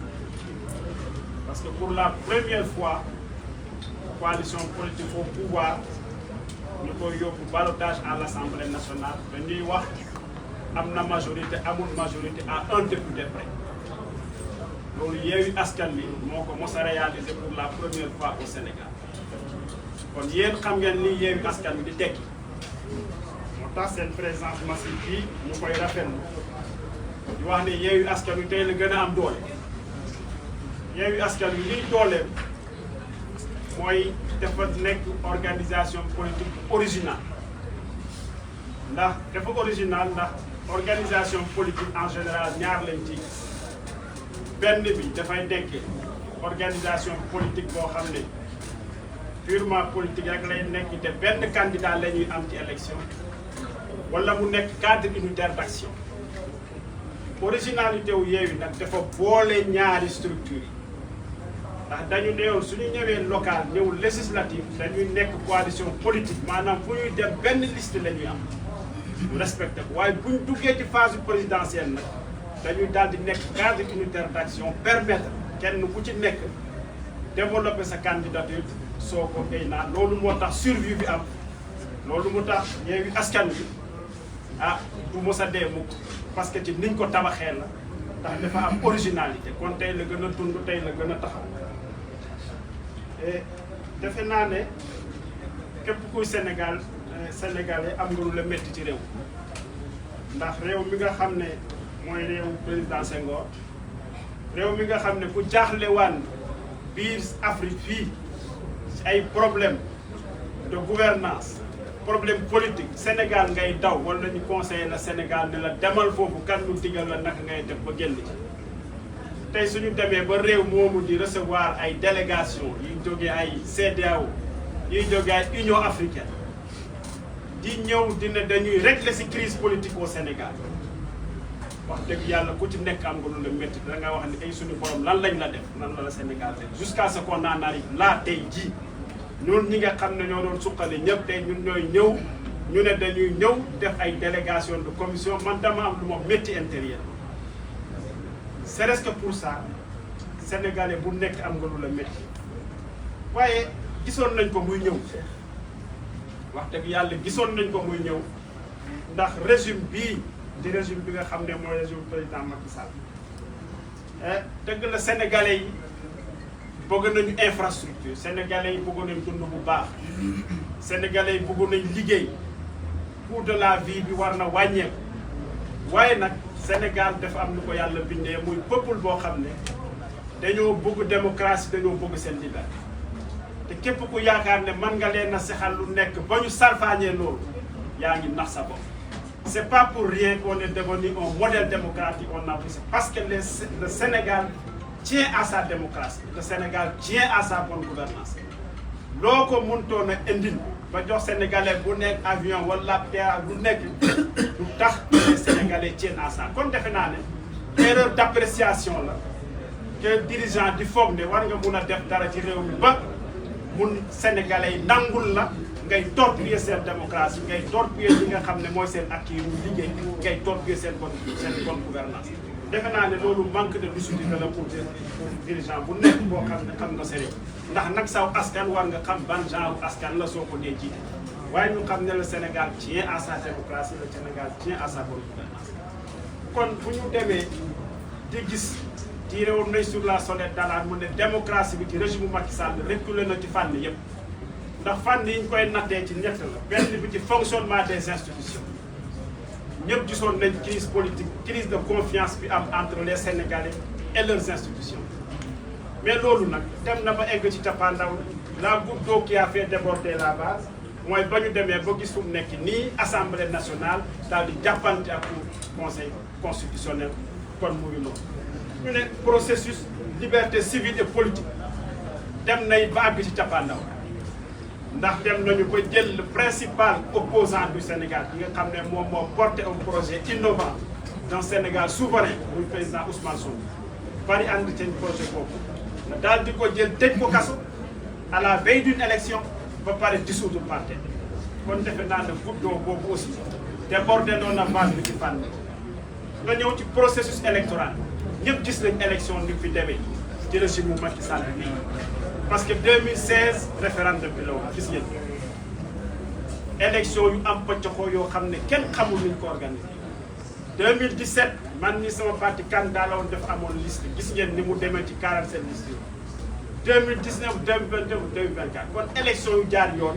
parce que pour la première fois coalition politique au pouvoir ñu koy yóbbu ballottage à l'Assemblée nationale dañuy wax am na majorité amul majorité à un député près loolu Yewwi Askan Wi moo ko mos a réaliser pour la première fois au Sénégal kon yéen xam ngeen ni Yewwi Askan Wi di tekki moo tax seen présence massive bi ñu koy rafetlu di wax ne Yewwi Askan Wi tey la gën a am doole Yewwi Askan Wi liy dooleem mooy dafa nekk organisation politique originale ndax dafa original ndax organisation politique en général ñaar lañ ci benn bi dafay nekk organisation politique boo xam ne purement politique rek lay nekk te benn candidat la ñuy am ci élection wala mu nekk cadre unitaire d'action. Originalité wu Yewwi nag dafa boole ñaari structure yi ndax dañu ne yoon suñu ñëwee local ñëw législative dañuy nekk coalition politique maanaam fu ñuy dem benn liste la ñuy am ñu respecté ko waaye buñ duggee ci phase présidentielle nag dañuy daal di nekk cadre unitaire d'action permettre kenn ku ci nekk développer sa candidature soo ko ay naa loolu moo tax survie bi am loolu moo tax Yewwi Askan Wi ah du mos a dee mukk parce que ci niñ ko tabaxee la ndax dafa am originalité kon tey la gën a dund tey la gën a taxaw et defe naa ne képp kuy sénégalais am nga lu la métti ci réew ndax réew mi nga xam ne mooy réew président Senghor réew mi nga xam ne ku jaaxlewaan biir Afrique fii ci ay problème de gouvernance problème politique Sénégal ngay daw wala ñu conseiller la Sénégal ne la demal foofu kan ñu digal la naka ngay def ba génn ci tey suñu demee ba réew moomu di recevoir ay délégation yuy jógee ay CEDEAO yuy jógee ay Union africaine di ñëw dina dañuy régler ci crise politique au Sénégal wax dëgg yàlla ku ci nekk am nga lu la métti da nga wax ne ay suñu borom lan lañ la def lan la Sénégal def jusqu'à ce qu'on en arrive là tey jii ñun ñi nga xam ne ñoo doon suqali ñëpp tey ñun ñooy ñëw ñu ne dañuy ñëw def ay délégation de commission man dama am lu ma métti intérieur c'est que pour ça sénégalais bu nekk am nga lu la métti waaye gisoon nañ ko muy ñëw wax dëgg yàlla gisoon nañ ko muy ñëw ndax régime bii di régime bi nga xam ne mooy régime président Macky Sall dëgg la sénégalais yi bëgg nañu infrastructure sénégalais yi bëgg nañu dund bu baax sénégalais yi bëgg nañu liggéey coût de la vie bi war na wàññeeku waaye nag Sénégal dafa am lu ko yàlla bindee muy peuple boo xam ne dañoo bëgg démocratie dañoo bëgg seen liberté te képp ku yaakaar ne mën nga leen a sexal lu nekk ba ñu salfaañee loolu yaa ngi nax sa bopp. C'est pas pour rien qu'on est devenu un modèle démocratique on a pris parce que le Sénégal tient à sa démocratie le Sénégal tient à sa bonne gouvernance loo ko mëntoon a indil ba jox sénégalais bu nekk avion wala terre bu nekk du tax les sénégalais tiennent à ça kon defe naa ne erreur d'appréciation la que dirigeant di foog ne war nga mun a def dara ci réew mi ba mun sénégalais yi nangul la ngay torpiller seen démocratie ngay torpiller li nga xam ne mooy seen acquis yu liggéey ngay torpiller seen bonne gouvernance defe naa ne loolu manque de lucidité la pour dirigeant bu nekk boo xam ne xam nga sa réew ndax nag saw askan war nga xam ban genre askan la soo ko dee jiite waaye ñu xam ne le Sénégal tient à sa démocratie le Sénégal tient à sa bonne gouvernance kon bu ñu demee di gis tiré woon nañ sur la sonnette d'alarme mu ne démocratie bi ci régime Macky Sall reculé na ci fànn yëpp ndax fànn yi ñu koy nattee ci ñett la benn bi ci fonctionnement des institutions ñëpp gisoon nañ crise politique crise de confiance bi am entre les Sénégalais et leurs institutions mais loolu nag dem na ba egg ci cappaandaw la goutte d'eau qui a fait déborder la vase mooy ba ñu demee ba gis fu mu nekk nii assemblée nationale daal di jàppante ak conseil constitutionnel kon muy noonu ñu ne processus liberté civile et politique dem nay ba àgg ci cappaandaw ndax dem nañu ba jël le principal opposant du Sénégal bi nga xam ne moom moo porté un projet innovant d'un Sénégal souverain muy président Ousmane Sonko bari ànd seen projet boobu daal di ko jël tëj ko kaso à la veille d'une élection ba pare dissoudre parti kon defe naa ne goutte d'eau boobu aussi débordé noonu na base bi ci fànn nga ñëw ci processus électoral ñëpp gis nañ élection ni fi demee ci régime Macky Sall bi parce que 2016 référendum bi la woon gis ngeen élection yu am pëccoxoo yoo xam ne kenn xamul nuñ ko organisé 2017 man ni sama parti candidat la woon dafa amoon liste gis ngeen ni mu demee ci 47 liste yi 2019 2022 2024 kon élection yu jaar yoon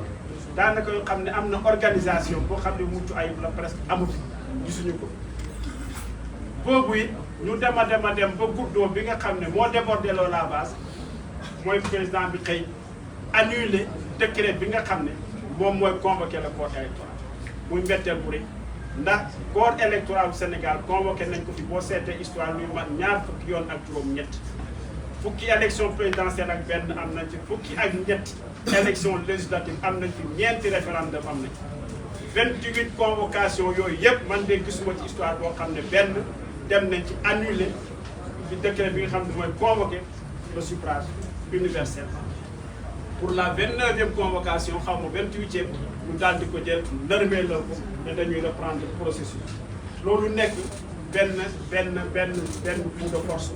daanaka yoo xam ne am na organisation boo xam ne mucc ayib la presque amut gisuñu ko boobu it ñu dem ba goutte bi nga xam ne moo débordé loo la base mooy président bi xëy annulé décret bi nga xam ne moom mooy convoqué le corps électoral muy mbetteel bu rëy ndax corps électoral bu Sénégal convoqué nañ ko fi boo seetee histoire luy mat ñaar fukki yoon ak juróom-ñett fukki élection présidentielle ak benn am nañ ci fukki ak ñett élection législative am nañ ci ñeenti référendum am nañ ci 28 convocation yooyu yëpp man de gisuma ci histoire boo xam ne benn dem nañ ci annuler ci décret bi nga xam ne mooy convoquer le suffrage universel. Pour la 29e convocation xaw ma 28e ñu daal di ko jël nërmee la ko ne dañuy reprendre processus loolu nekk benn coup de force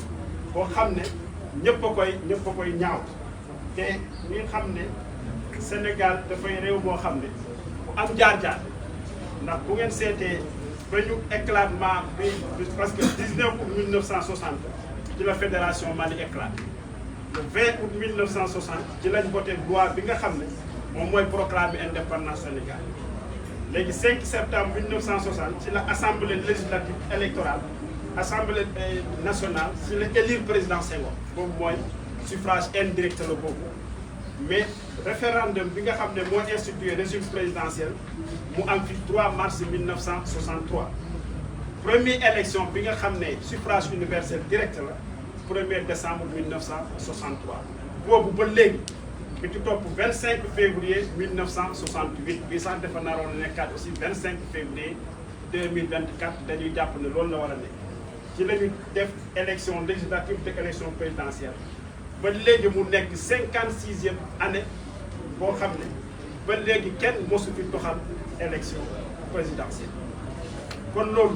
boo xam ne ñëpp a koy ñaaw te ñi xam ne Sénégal dafay réew boo xam ne bu am jaar-jaar ndax bu ngeen seetee ba ñu éclatement bi parce que 19 août 1960 ci la fédération Mali éclate le 20 août 1960 ci lañ voté loi bi nga xam ne moom mooy proclamer indépendance Sénégal léegi 5 septembre 1960 ci la assemblée législative électorale assemblée nationale ci la élire président Senghor boobu mooy suffrage indirect la boobu mais référendum bi nga xam ne moo institué régime présidentiel mu am fi 3 mars 1963 première élection bi nga xam ne suffrage universel direct la 1er décembre 1963 boobu ba léegi bi ci topp 25 février 1968 bi sax dafa naroon nekkaat aussi 25 février 2024 dañuy jàpp ne loolu la war a nekk ci la ñu def élection législative de élection présidentielle ba léegi mu nekk 56e année boo xam ne ba léegi kenn mosu fi doxal élection présidentielle kon loolu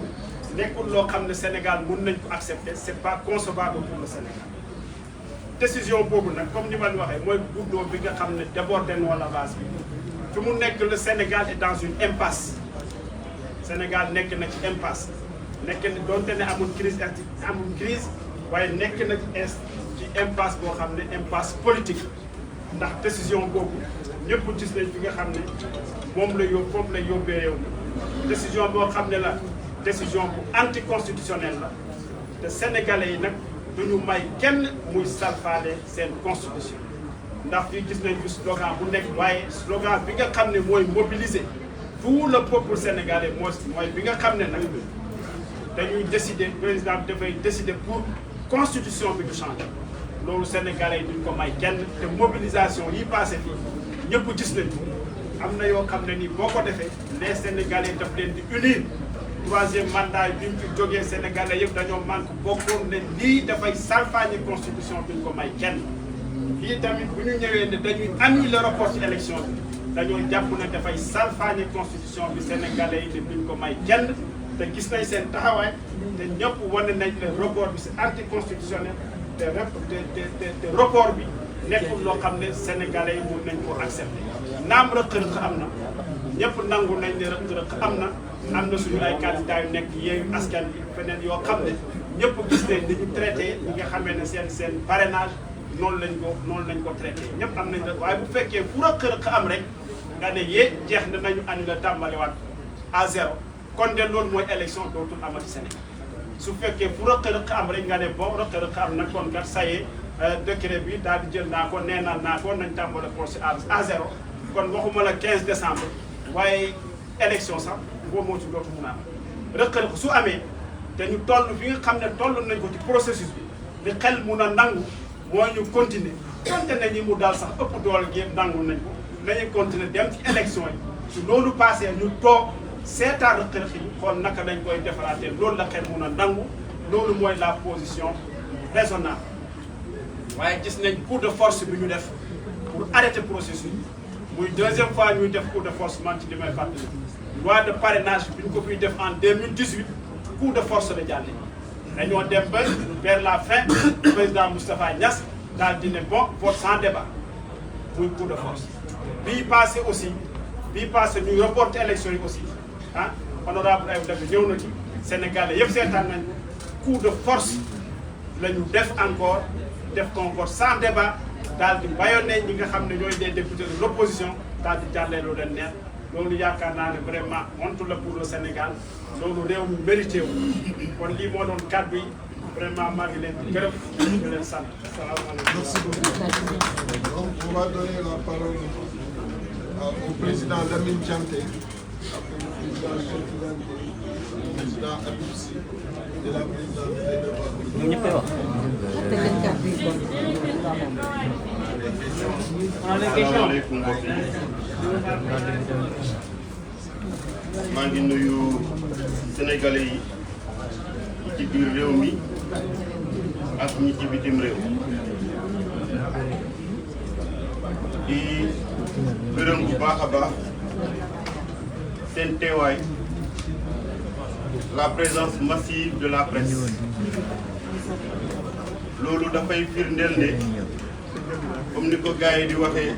nekkul loo xam ne Sénégal mun nañ ko accepter c'est pas concevable pour le Sénégal décision boobu nag comme ni ma la waxee mooy gouddoo bi nga xam ne débordé na la base bi fi mu nekk le Sénégal est dans une impasse Sénégal nekk na ci impasse nekk na doonte ne amul crise waaye nekk na ci impasse boo xam ne impasse politique ndax décision boobu ñëpp gis nañ fi nga xam ne moom la yóbbee réew mi décision boo xam ne la décision bu anticonstitutionnelle la te sénégalais yi nag duñu may kenn muy salfaale seen constitution ndax fii gis nañ fi slogan bu nekk waaye slogan bi nga xam ne mooy mobiliser tout le peuple sénégalais mooy bi nga xam ne nag dañuy décider président bi dafay décider pour constitution bi du changer loolu sénégalais yi duñ ko may kenn te mobilisation yi passé fii ñëpp gis nañ am na yoo xam ne nii boo ko defee les sénégalais daf leen di unir 3e mandat bi ñu fi jógee sénégalais yëpp dañoo manque bokkoon ne lii dafay salfaañi constitution bi ñu ko may kenn lii tamit bu ñu ñëwee ne dañuy annuler rapport ci élection bi dañoo jàpp ne dafay salfaañi constitution bi sénégalais yi ne duñ ko may kenn te gis nañ seen taxawaay te ñëpp wane nañ le report bi c'est anticonstitutionnel te report bi nekkul loo xam ne sénégalais yi mun nañ ko accepter naam rëq-rëq am na ñëpp nangu nañ ne rëq-rëq am na suñu ay candidats yu nekk Yewwi Askan Wi feneen yoo xam ne ñëpp gis nañ dañu traité ñi nga xamee ne seen parrainage noonu lañ ko traité ñëpp am nañ la waaye bu fekkee fu rëq-rëq am rek nga ne jeex na nañu andi la tàmbaliwaat à 0 kon de loolu mooy élection dootul amati Sénégal su fekkee fu rëq-rëq am rek nga ne bon rëq-rëq am na kon kat ça y est décret bi daal di jël naa ko neenal naa ko nañ tàmbale procès à 0 kon waxuma la 15 décembre waaye élection sax boobu moo ci dootu mun a am rëq-rëq su amee te ñu toll fi nga xam ne toll nañ ko ci processus bi li xel mun a nangu mooy ñu continuer donte ne ñi mu daal sax ëpp doole gi yëpp nangu nañ ko nañu continuer dem ci élection yi su loolu passé ñu toog seetaan rëq-rëq yi xool naka lañ koy defaraatee loolu la xel mun a nangu loolu mooy la position raisonnable waaye gis nañ coup de force bi ñu def pour arrêter processus muy 2e fois ñuy def coup de force man ci li may fàttali loi de parrainage bi ñu ko fiy def en 2018 coup de force la jàlle dañoo dem ba vers la fin président Moustapha Niass daal di ne bon vote sans débat muy coup de force bii passé ñuy reporter élection yi aussi honorable Ayib Daffé ñëw na ci Sénégalais yëpp seetaan nañ coup de force la ñu def encore sans débat daal di bâillonné ñi nga xam ne ñooy des députés de l'opposition daal di jàllee lu leen neex loolu yaakaar naa ne vraiment honte la pour le Sénégal loolu réew mi mérité wu kon lii moo doon kàddu yi vraiment maa ngi leen di gërëm di leen sant salaamaaleykum. Merci beaucoup. Donc on va donner la parole au président Lamine Dianté, après le président président Habib Sy et la présidente Aïda Ba. asalaamaaleykum mbokk yi maa ngi nuyu sénégalais yi ci biir réew mi ak ñi ci bitim réew di gërëm bu baax a baax seen teewaay la présence massive de la presse loolu dafay firndeel ne comme ni ko gars yi di waxee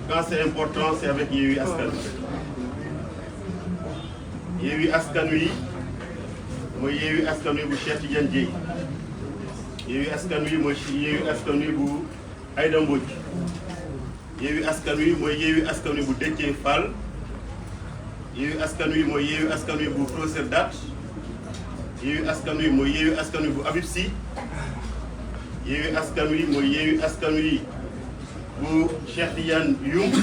quand c'est important c'est avec Yewwi Askan Wi Yewwi Askan Wi mooy Yewwi Askan Wi bu Cheikh Tidiane Dièye Yewwi Askan Wi mooy Yewwi Askan Wi bu Aïda Mbodj Yewwi Askan Wi mooy Yewwi Askan Wi bu Déthié Fall Yewwi Askan Wi mooy Yewwi Askan Wi bu Professeur Dat Yewwi Askan Wi mooy Yewwi Askan Wi bu Habib Sy Yewwi Askan Wi mooy Yewwi Askan Wi bu Cheikh Tidiane Youm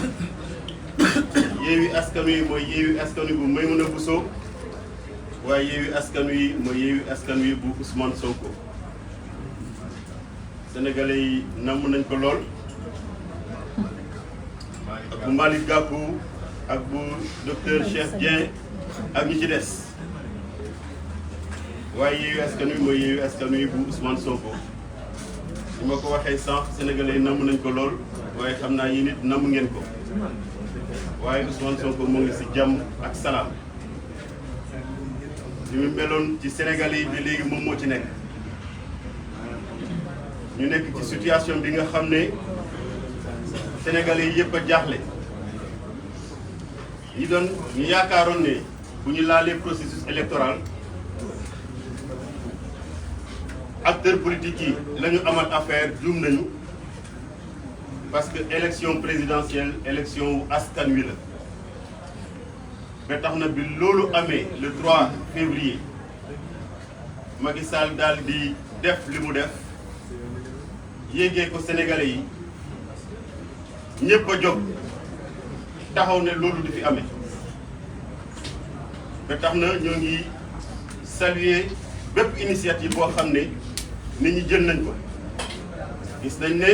Yewwi Askan Wi mooy Yewwi Askan Wi bu Maymouna Bousso waaye Yewwi Askan Wi mooy Yewwi Askan Wi bu Ousmane Sonko sénégalais yi namm nañ ko lool ak bu Malick Gakou ak bu docteur Cheikh Dieng ak ñi ci des waaye Yewwi Askan Wi mooy Yewwi Askan Wi bu Ousmane Sonko li ma ko waxee sànq sénégalais yi namm nañ ko lool waaye xam naa yéen it namm ngeen ko waaye Ousmane Sonko mu ngi ci jàmm ak salaam li mu meloon ci sénégalais yi bi léegi moom moo ci nekk ñu nekk ci situation bi nga xam ne sénégalais yi yëpp a jaaxle ñu yaakaaroon ne bu ñu laalee processus électoral acteurs politiques yi la ñu amal affaire juum nañu parce que élection présidentielle élection wu askan wi la ba tax na bi loolu amee le 3 février Macky Sall daal di def li mu def yéegee ko sénégalais yi ñëpp a jóg taxaw ne loolu di fi amee ba tax na ñoo ngi saluer bépp initiative boo xam ne nit ñi jël nañ ko gis nañ ne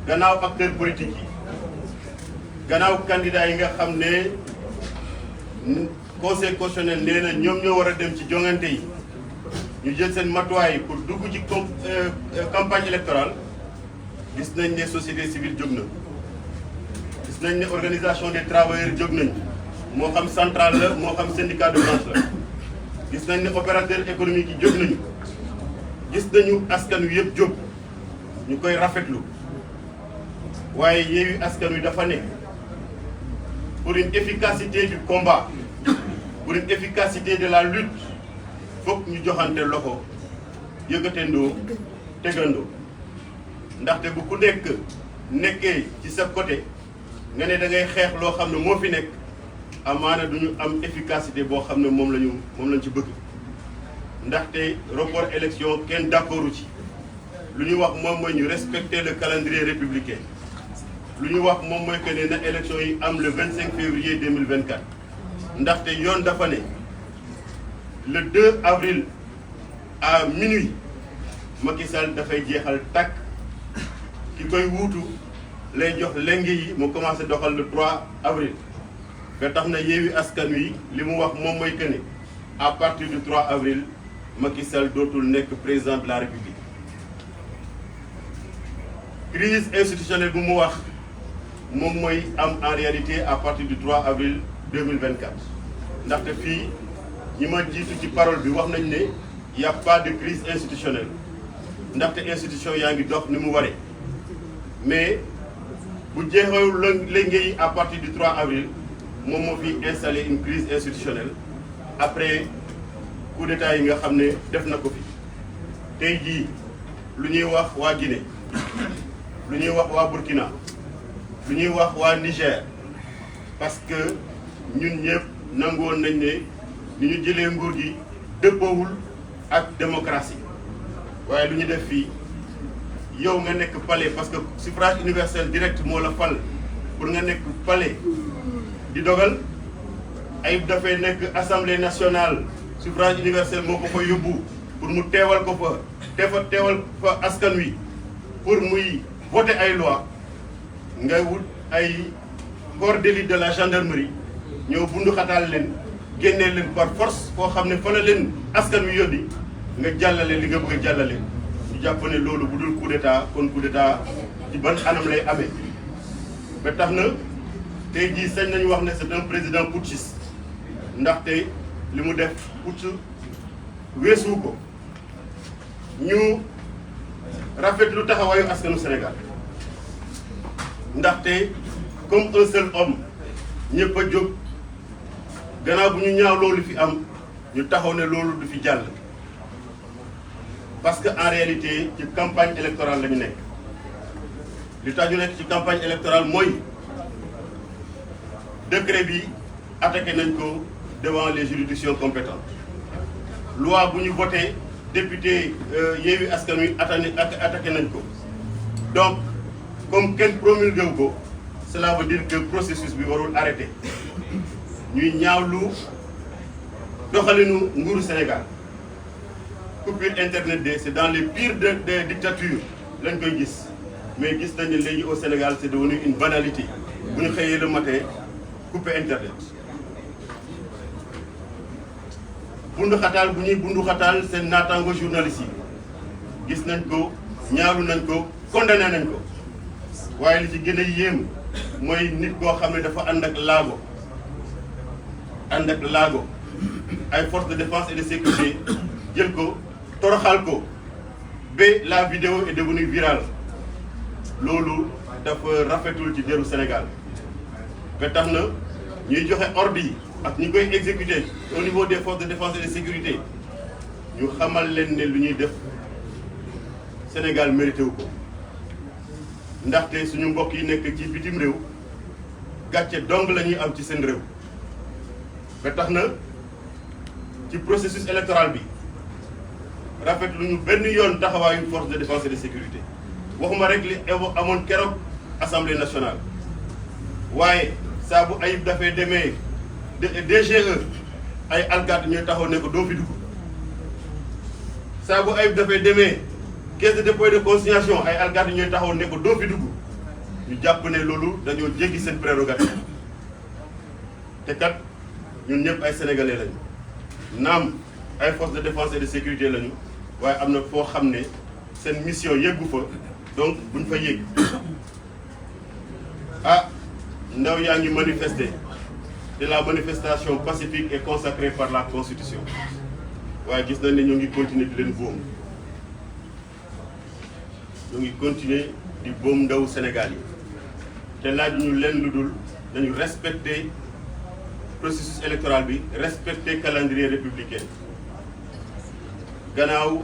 gannaaw acteurs politiques yi gannaaw candidats yi nga xam ne conseil constitutionnel nee na ñoom ñoo war a dem ci joŋante yi ñu jël seen matuwaay pour dugg ci campagne électorale gis nañ ne société civile jóg na gis nañ ne organisation des travailleurs jóg nañ moo xam centrale la moo xam syndicat de branche la gis nañ ne opérateur économique yi jóg nañu gis nañu askan wi yëpp jóg ñu koy rafetlu waaye Yewwi Askan Wi dafa ne pour une efficacité du combat pour une efficacité de la lutte fokk ñu joxante loxo yëkkatendoo tegandoo ndaxte bu ku nekk nekkee ci sa côté nga ne da ngay xeex loo xam ne moo fi nekk amaana du ñu am efficacité boo xam ne moom lañ ci bëgg ndaxte report élection kenn d'accordu ci lu ñu wax moom mooy ñu respecter le calendrier républicain lu ñu wax moom mooy que ne na élection yi am le 25 février 2024 ndaxte yoon dafa ne le 2 avril à minuit Macky Sall dafay jeexal takk ki koy wuutu lay jox lenge yi mu commencé doxal le 3 avril ba tax na Yewwi Askan Wi li mu wax moom mooy que ne à partir du 3 avril Macky Sall dootul nekk président de la République crise institutionnelle bu mu wax moom mooy am en réalité à partir du 3 avril 2024 ndaxte fii ñi ma jiitu ci parole bi wax nañ ne y a pas de crise institutionnelle ndaxte institution yaa ngi dox ni mu waree mais bu jeexewul léegi yi à partir du 3 avril moom moo fi installé une crise institutionnelle après coup d'état yi nga xam ne def na ko fi tey jii lu ñuy wax waa Guinée lu ñuy wax waa Burkina lu ñuy wax waa Niger parce que ñun ñëpp nangoon nañ ne ni ñu jëlee nguur gi dëppoowul ak démocratie waaye lu ñu def fii yow nga nekk palais parce que suffrage universel direct moo la fal pour nga nekk palais di dogal Ayib dafay nekk assemblée nationale suffrage universel moo ko fa yóbbu pour mu teewal ko fa teewal fa askan wi pour muy voter ay loi ngay wut ay corps d'élite de la gendarmerie ñëw bundu xataal leen génnee leen par force foo xam ne fa la leen askan wi yónni nga jàllale li nga bëgg a jàllale ñu jàpp ne loolu bu dul coup d'état kon coup d'état ci ban anam lay amee ba tax na tey jii sañ nañu wax ne c'est un président putschiste ndaxte li mu def putsch weesu ko ñu rafetlu taxawaayu askanu Sénégal ndaxte comme un seul homme ñëpp a jóg gannaaw bu ñu ñaaw loolu fi am ñu taxaw ne loolu du fi jàll parce que en réalité ci campagne électorale la ñu nekk li tax ñu nekk ci campagne électorale mooy décret bi attaqué nañ ko devant les juridictions compétentes loi bu ñu voté député Yewwi Askan Wi attaqué nañ ko donc comme kenn promulgué wu ko cela veut dire que processus bi warul arrêté ñuy ñaawlu doxalinu nguuru Sénégal coupure internet de c'est dans les pires des dictatures lañ koy gis mais gis nañu léegi au Sénégal c'est devenu une banalité bu ñu xëyee le matin couper internet bundu xataal bu ñuy bundu xataal seen naataango journalistes yi gis nañ ko ñaawlu nañ ko condamné nañ ko waaye li ci gën a yéem mooy nit koo xam ne dafa ànd ak laago ay forces de défense et de sécurité jël ko toroxal ko ba la vidéo est devenue virale loolu dafa rafetul ci deru Sénégal ba tax na ñuy joxe ordre yi ak ñu koy exécuter au niveau des forces de défense et de sécurité ñu xamal leen ne lu ñuy def Sénégal mérité wu ko ndaxte suñu mbokk yi nekk ci bitim réew gàcce dong la ñuy am ci seen réew ba tax na ci processus électoral bi rafetlu ñu benn yoon taxawaayu force de défense et de sécurité waxuma rek li amoon keroog assemblée nationale waaye saa bu Ayib dafay demee DGE ay alkaati ñooy taxaw ne ko doo fi dugg saa bu Ayib dafay demee caisse de dépôt et de consignation ay alkaati ñooy taxaw ne ko doo fi dugg ñu jàpp ne loolu dañoo jéggi seen prérogative te kat ñun ñëpp ay sénégalais lañu naam ay forces de défense et de sécurité lañu waaye am na foo xam ne seen mission yeggu fa donc buñ fa yegg ndaw yaa ngi manifester te la manifestation pacifique est consacrée par la constitution waaye gis nañ ne ñoo ngi continuer di leen boom ñoo ngi continuer di boom ndaw Sénégal yi te laaj ñu leen lu dul dañu respecter processus électoral bi respecter calendrier républicain gannaaw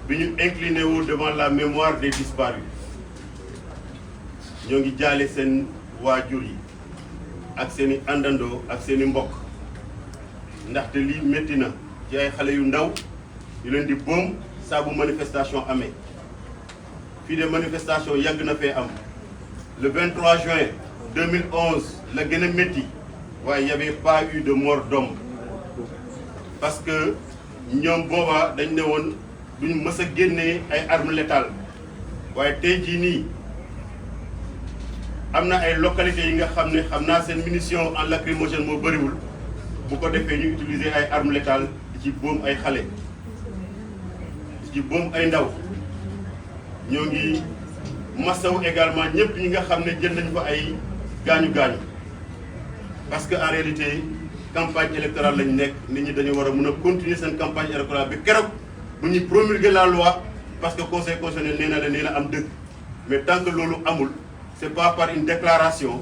bi ñu incliné wu devant la mémoire des disparus ñoo ngi jaale seen waajur yi ak seen i àndandoo ak seen i mbokk ndaxte lii métti na ci ay xale yu ndaw yu leen di boom saa bu manifestation amee fii de manifestation yàgg na fee am le 23 juin 2011 la gën a métti waaye y avait pas eu de mort d'homme parce que ñoom boobaa dañ ne woon duñ mës a génnee ay armes létales waaye tey jii nii am na ay localités yi nga xam ne xam naa seen munition en lacrymogène moo bëriwul bu ko defee ñu utiliser ay armes létales di ci boom ay xale di ci boom ay ndaw ñoo ngi masaw également ñëpp ñi nga xam ne jël nañ fa ay gaañu-gaañu parce que en réalité campagne électorale lañ nekk nit ñi dañu war a mën a continuer seen campagne électorale bi keroog bu ñuy promulguer la loi parce que conseil constitutionnel nee na la nee na am dëgg mais tant que loolu amul c'est pas par une déclaration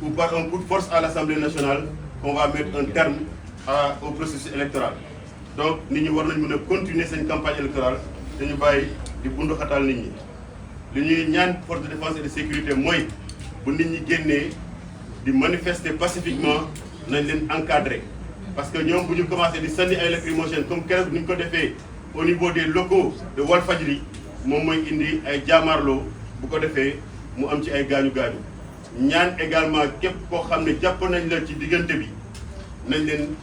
ou par un coup de force à l'Assemblée nationale qu'on va mettre un terme au processus électoral donc nit ñi war nañ mën a continuer seen campagne électorale dañu bàyyi di bundu xatal nit ñi li ñuy ñaan force de défense et de sécurité mooy bu nit ñi génnee di manifester pacifiquement nañ leen encadrer parce que ñoom bu ñu commencé di sànni ay lacrymogènes comme keroog ni ñu ko defee au niveau des locaux de Walfadjri moom mooy indi ay jaamarloo bu ko defee mu am ci ay gaañu-gaañu ñaan également képp koo xam ne jàpp nañ la ci diggante bi nañ leen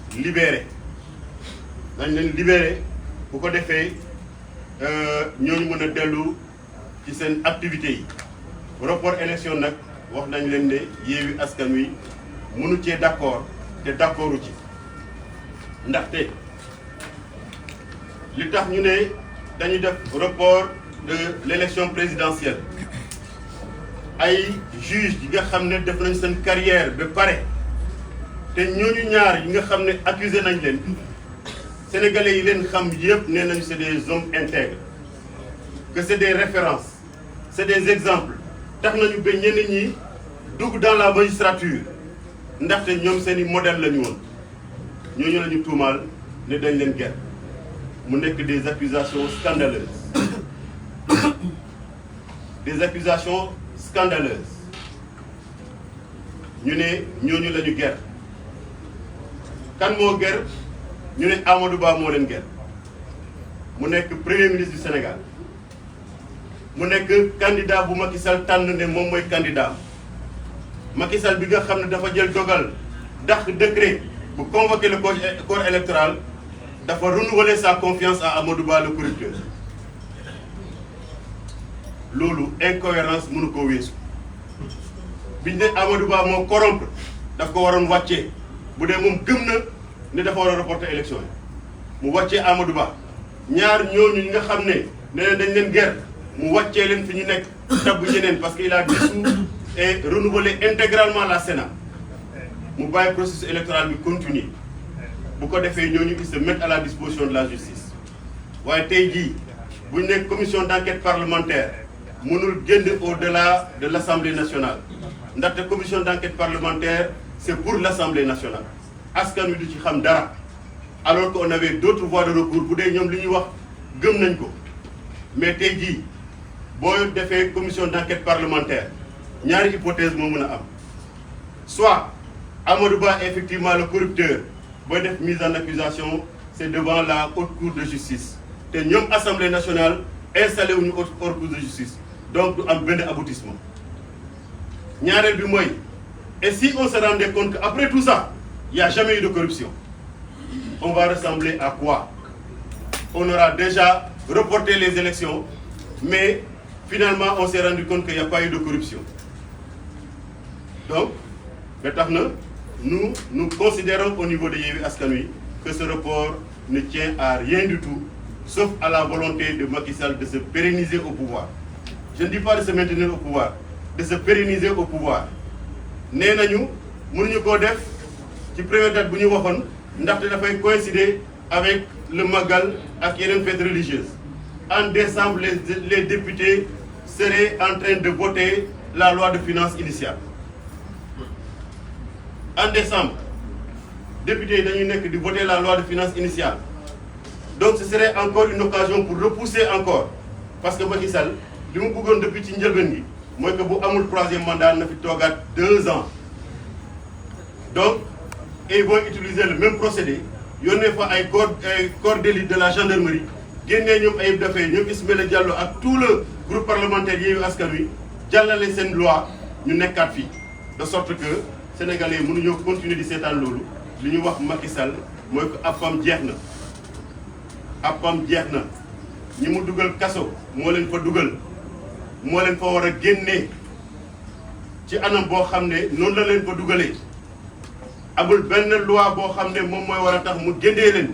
libéré bu ko defee ñooñu mën a dellu ci seen activités yi. report élection nag wax nañ leen ne Yewwi Askan Wi mënu cee d'accord te d'accordu ci ndaxte li tax ñu ne dañuy def report de l'élection présidentielle ay juge yi nga xam ne def nañ seen carrière ba pare te ñooñu ñaar yi nga xam ne accusé nañ leen sénégalais yi leen xam yëpp nee nañu c'est des hommes intègres que c'est des références c'est des exemples tax nañu ba ñenn ñi dugg dans la magistrature ndaxte ñoom seeni modèle la ñu woon ñooñu la ñu tuumaal ne dañ leen ger mu nekk des accusations scandaleuses ñu ne ñooñu la ñu ger kan moo ger ñu ne Amadou Ba moo leen ger mu nekk premier ministre du Sénégal mu nekk candidat bu Macky Sall tànn ne moom mooy candidat Macky Sall bi nga xam ne dafa jël dogal dàq décret bu convoquer le corps électoral dafa renouveler sa confiance à Amadou Ba le corrupteur loolu incohérence mënu ko weesu biñ ne Amadou Ba moo corrompre daf ko waroon wàccee bu dee moom gëm na ne dafa war a reporter élection yi mu wàccee Amadou Ba ñaar ñooñu ñi nga xam ne nee dañ leen ger mu wàccee leen fi ñu nekk tabbu ñeneen parce que il a dissous et renouvelé intégralement la Sénat mu bàyyi processus électoral bi continuer bu ko defee ñooñu ils se mettent à la disposition de la justice waaye tey jii bu ñu nekk commission d'enquête parlementaire mënul génn au-delà de l'Assemblée nationale ndaxte commission d'enquête parlementaire c'est pour l'Assemblée nationale askan wi du ci xam dara alors qu'on avait d'autres voies de recours bu dee ñoom li ñuy wax gëm nañ ko mais tey jii boo defee commission d'enquête parlementaire ñaari hypothèse moo mën a am soit Amadou Ba effectivement le corrupteur booy def mise en accusation c'est devant la haute cour de justice te ñoom Assemblée nationale installé wuñu haute cour de justice donc du am benn aboutissement ñaareel bi mooy et si on se rendait compte qu'après tout ça il n'y a jamais eu de corruption on va ressembler à quoi? On aura déjà reporté les élections mais finalement on s'est rendu compte qu'il n'y a pas eu de corruption donc ba tax na nous considérons au niveau de Yewwi Askan Wi que ce report ne tient à rien du tout sauf à la volonté de Macky Sall de se pérenniser au pouvoir. Je ne dis pas de se maintenir au pouvoir, de se pérenniser au pouvoir. nee nañu mënuñu koo def ci première date bu ñu waxoon ndaxte dafay coïncider avec le Magal ak yeneen fêtes religieuses. En décembre, les députés seraient en train de voter la loi de finances initiale. En décembre, députés yi dañuy nekk di voter la loi de finances initiale. Donc ce serait encore une occasion pour repousser encore parce que Macky Sall li mu bëggoon depuis ci njëlbeen gi mooy que bu amul troisième mandat na fi toogaat 2 ans. Donc ils vont utiliser le même procédé yónnee fa ay corps d'élite de la gendarmerie génnee ñoom Ayib Daffé ñoom Ismaïla Diallo ak tout le groupe parlementaire Yewwi Askan Wi jàllale seen loi ñu nekkaat fii de sorte que sénégalais yi mënuñoo continuer di seetaan loolu li ñu wax Macky Sall mooy que appam jeex na. appam jeex na ñi mu dugal kaso moo leen fa dugal moo leen fa war a génnee ci anam boo xam ne noonu la leen fa dugalee amul benn loi boo xam ne moom mooy war a tax mu génnee leen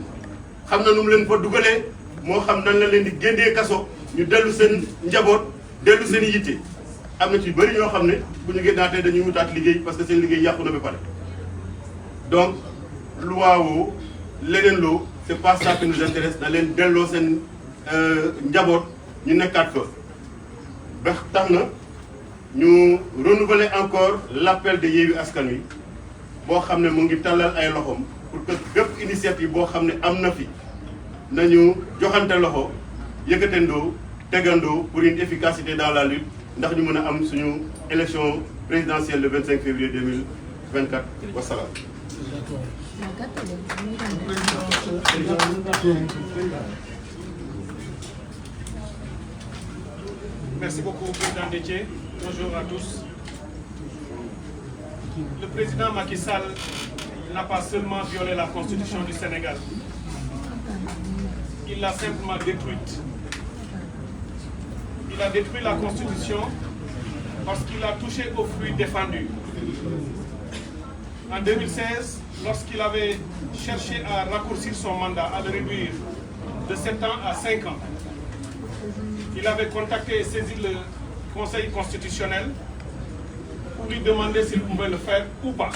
xam na nu mu leen fa dugalee moo xam nan la leen di génnee kaso ñu dellu seen njaboot dellu seen yitte am na ci bëri ñoo xam ne bu ñu génnaatee dañuy wutaat liggéey parce que seen liggéey yàqu na ba pare donc loi woo leneen loo c'est pas ça qui nous intéresse na leen delloo seen njaboot ñu nekkaat fa ba tax na ñu renouveler encore l'appel de Yewwi Askan Wi boo xam ne mu ngi tàllal ay loxoom pour que bépp initiative boo xam ne am na fi nañu joxante loxo yëkkatendoo tegandoo pour une efficacité dans la lutte ndax ñu mën a am suñu élection présidentielle le 25 février 2024 wasalaam. Merci beaucoup, Président Déthié. Bonjour à tous. Le président Macky Sall n'a pas seulement violé la Constitution du Sénégal, il l'a simplement détruite. Il a détruit la Constitution parce qu'il a touché aux fruits défendus. En 2016, lorsqu'il avait cherché à raccourcir son mandat, à le réduire de 7 ans à 5 ans, il avait contacté et saisi le Conseil constitutionnel pour lui demander s'il pouvait le faire ou pas.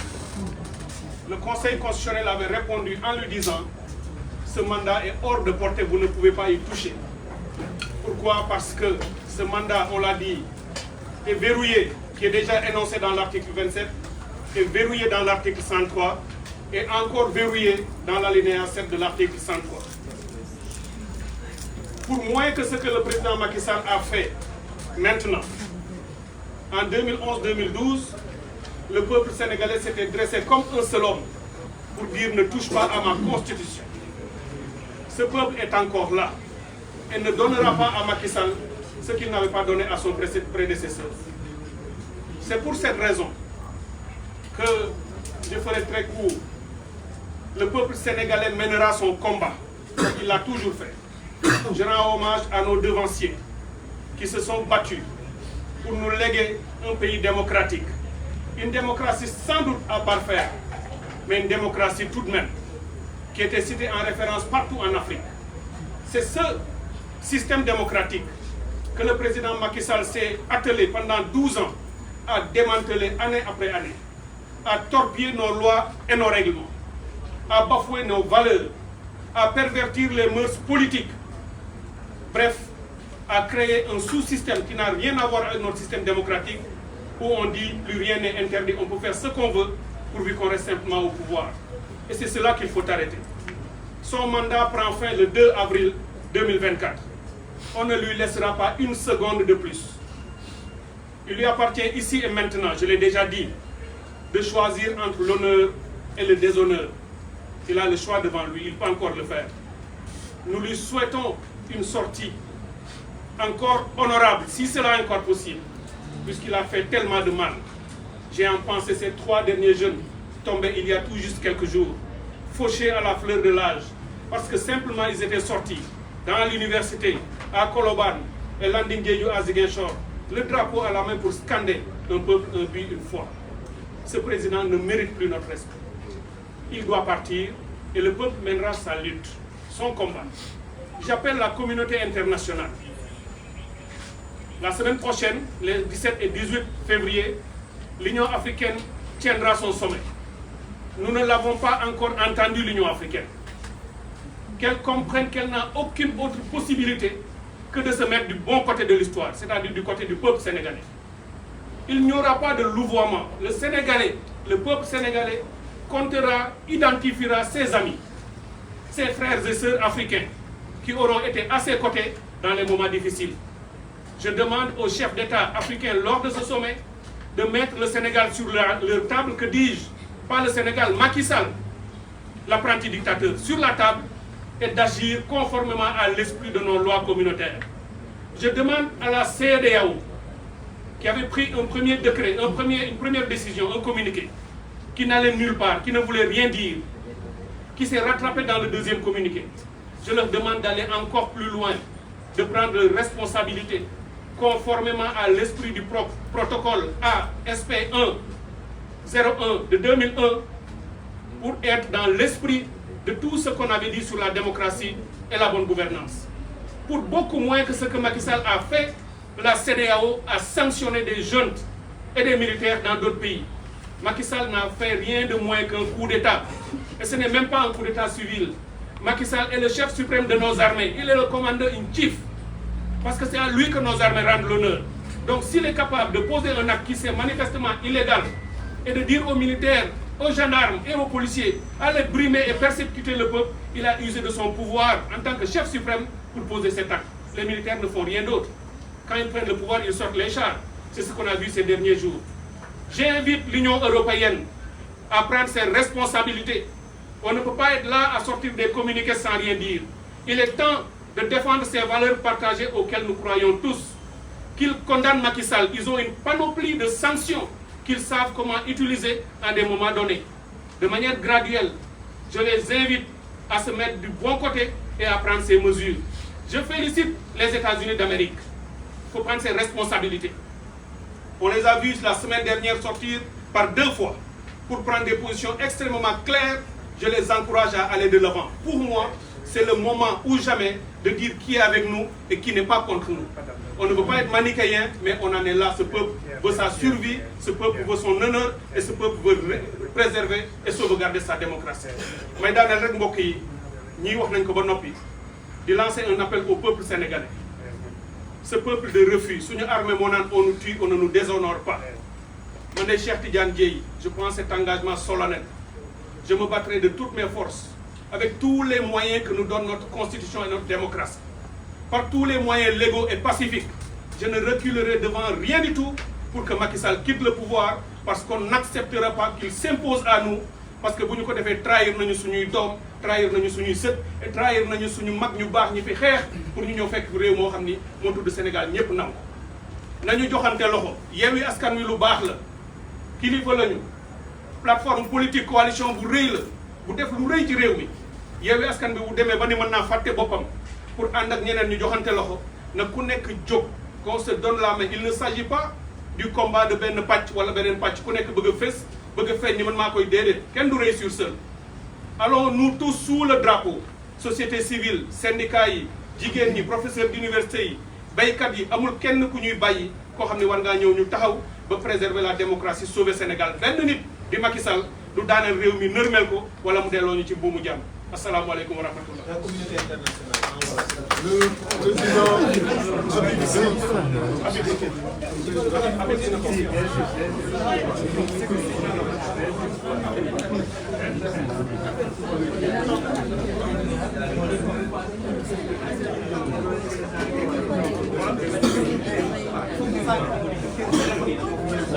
Le Conseil constitutionnel avait répondu en lui disant « Ce mandat est hors de portée, vous ne pouvez pas y toucher ». Pourquoi? Parce que ce mandat, on l'a dit, est verrouillé, qui est déjà énoncé dans l'article 27, est verrouillé dans l'article 103 et encore verrouillé dans l'alinéa 7 de l'article 103. Pour moins que ce que le président Macky Sall a fait maintenant, en 2011-2012, le peuple sénégalais s'était dressé comme un seul homme pour dire ne touche pas à ma constitution. Ce peuple est encore là et ne donnera pas à Macky Sall ce qu'il n'avait pas donné à son prédécesseur. C'est pour cette raison que je ferai très court. Le peuple sénégalais mènera son combat. Il l'a toujours fait. Je rends hommage à nos devanciers qui se sont battus pour nous léguer un pays démocratique. Une démocratie sans doute à parfaire, mais une démocratie tout de même, qui était citée en référence partout en Afrique. C'est ce système démocratique que le président Macky Sall s'est attelé pendant 12 ans à démanteler année après année, à torpiller nos lois et nos règlements, à bafouer nos valeurs, à pervertir les mœurs politiques, bref, à créer un sous-système qui n'a rien à voir avec notre système démocratique, où on dit plus rien n'est interdit, on peut faire ce qu'on veut, pourvu qu'on reste simplement au pouvoir. Et c'est cela qu'il faut arrêter. Son mandat prend fin le 2 avril 2024. On ne lui laissera pas une seconde de plus. Il lui appartient ici et maintenant, je l'ai déjà dit, de choisir entre l'honneur et le déshonneur. Il a le choix devant lui, il peut encore le faire. Nous lui souhaitons une sortie encore honorable, si cela est encore possible, puisqu'il a fait tellement de mal. J'ai en pensé ces 3 derniers jeunes tombés il y a tout juste quelques jours, fauchés à la fleur de l'âge, parce que simplement ils étaient sortis dans l'université, à Koloban et Landing à Ziguinchor, le drapeau à la main pour scander un peuple, un but, une foi. Ce président ne mérite plus notre respect. Il doit partir et le peuple mènera sa lutte, son combat. J'appelle la communauté internationale. La semaine prochaine, les 17 et 18 février, l'Union africaine tiendra son sommet. Nous ne l'avons pas encore entendu, l'Union africaine. Qu'elle comprenne qu'elle n'a aucune autre possibilité que de se mettre du bon côté de l'histoire, c'est-à-dire du côté du peuple sénégalais. Il n'y aura pas de louvoiement. Le Sénégalais, le peuple sénégalais, comptera, identifiera ses amis, ses frères et sœurs africains qui auront été à ses côtés dans les moments difficiles. Je demande aux chefs d'État africains lors de ce sommet de mettre le Sénégal sur leur table, que dis-je, pas le Sénégal, Macky Sall, l'apprenti dictateur, sur la table et d'agir conformément à l'esprit de nos lois communautaires. Je demande à la CEDEAO, qui avait pris un premier décret, une première décision, un communiqué, qui n'allait nulle part, qui ne voulait rien dire, qui s'est rattrapé dans le deuxième communiqué. Je leur demande d'aller encore plus loin, de prendre responsabilité, conformément à l'esprit du protocole ASP1 01 de 2001, pour être dans l'esprit de tout ce qu'on avait dit sur la démocratie et la bonne gouvernance. Pour beaucoup moins que ce que Macky Sall a fait, la CEDEAO a sanctionné des juntes et des militaires dans d'autres pays. Macky Sall n'a fait rien de moins qu'un coup d'État. Et ce n'est même pas un coup d'État civil. Macky Sall est le chef suprême de nos armées. Il est le commandeur in chief. Parce que c'est à lui que nos armées rendent l'honneur. Donc s'il est capable de poser un acte qui est manifestement illégal et de dire aux militaires, aux gendarmes et aux policiers, allez brimer et persécuter le peuple, il a usé de son pouvoir en tant que chef suprême pour poser cet acte. Les militaires ne font rien d'autre. Quand ils prennent le pouvoir, ils sortent les chars. C'est ce qu'on a vu ces derniers jours. J'invite l'Union européenne à prendre ses responsabilités. On ne peut pas être là à sortir des communiqués sans rien dire. Il est temps de défendre ces valeurs partagées auxquelles nous croyons tous. Qu'ils condamnent Macky Sall, ils ont une panoplie de sanctions qu'ils savent comment utiliser à des moments donnés. de manière graduelle, je les invite à se mettre du bon côté et à prendre ces mesures. Je félicite les États-Unis d'Amérique. Il faut prendre ses responsabilités. On les a vus la semaine dernière sortir par 2 fois pour prendre des positions extrêmement claires. Je les encourage à aller de l'avant. Pour moi, c'est le moment ou jamais de dire qui est avec nous et qui n'est pas contre nous. On ne veut pas être manichéen, mais on en est là. Ce peuple veut sa survie, ce peuple veut son honneur et ce peuple veut préserver et sauvegarder sa démocratie. Mais dans le mbokk yi ñi wax nañ ko ba noppi di lancer un appel au peuple sénégalais. Ce peuple de refus, suñu armée moo naan on nous tue, on ne nous déshonore pas. Man de Cheikh Tidiane Dièye, je prends cet engagement solennel. Je me battrai de toutes mes forces, avec tous les moyens que nous donne notre constitution et notre démocratie. Par tous les moyens légaux et pacifiques, je ne reculerai devant rien du tout pour que Macky Sall quitte le pouvoir, parce qu'on n'acceptera pas qu'il s'impose à nous, parce que bu ñu ko defee trahir nañu suñuy doom, trahir nañu suñuy sët, et trahir nañu suñu mag ñu baax ñi fi xeex pour ñu ñëw fekk réew moo xam ni moo tudd Sénégal ñëpp nangu. Nañu joxante loxo, Yewwi Askan Wi lu baax la, kilifa lañu, plateforme politique coalition bu rëy la, bu def lu rëy ci réew mi. Yewwi Askan Wi bu demee ba ni mën naa fàtte boppam pour ànd ak ñeneen ñu joxante loxo na ku nekk jóg qu'on se donne la main. Il ne s'agit pas du combat de benn pàcc wala beneen pàcc ku nekk bëgg a fës bëgg a feeñ ni man maa koy déedéet kenn du réussir seul. Allons nous tous sous le drapeau, société civile, syndicats yi, jigéen ñi, professeurs d'université yi, baykat yi, amul kenn ku ñuy bàyyi koo xam ne war ngaa ñëw ñu taxaw ba préserver la démocratie, sauver Sénégal. Benn nit di Macky Sall du daaneel réew mi nërmel ko wala mu delloo ñu ci buumu jàmm. Asalaamaaleykum wa rahmatullah. La communauté internationale. Le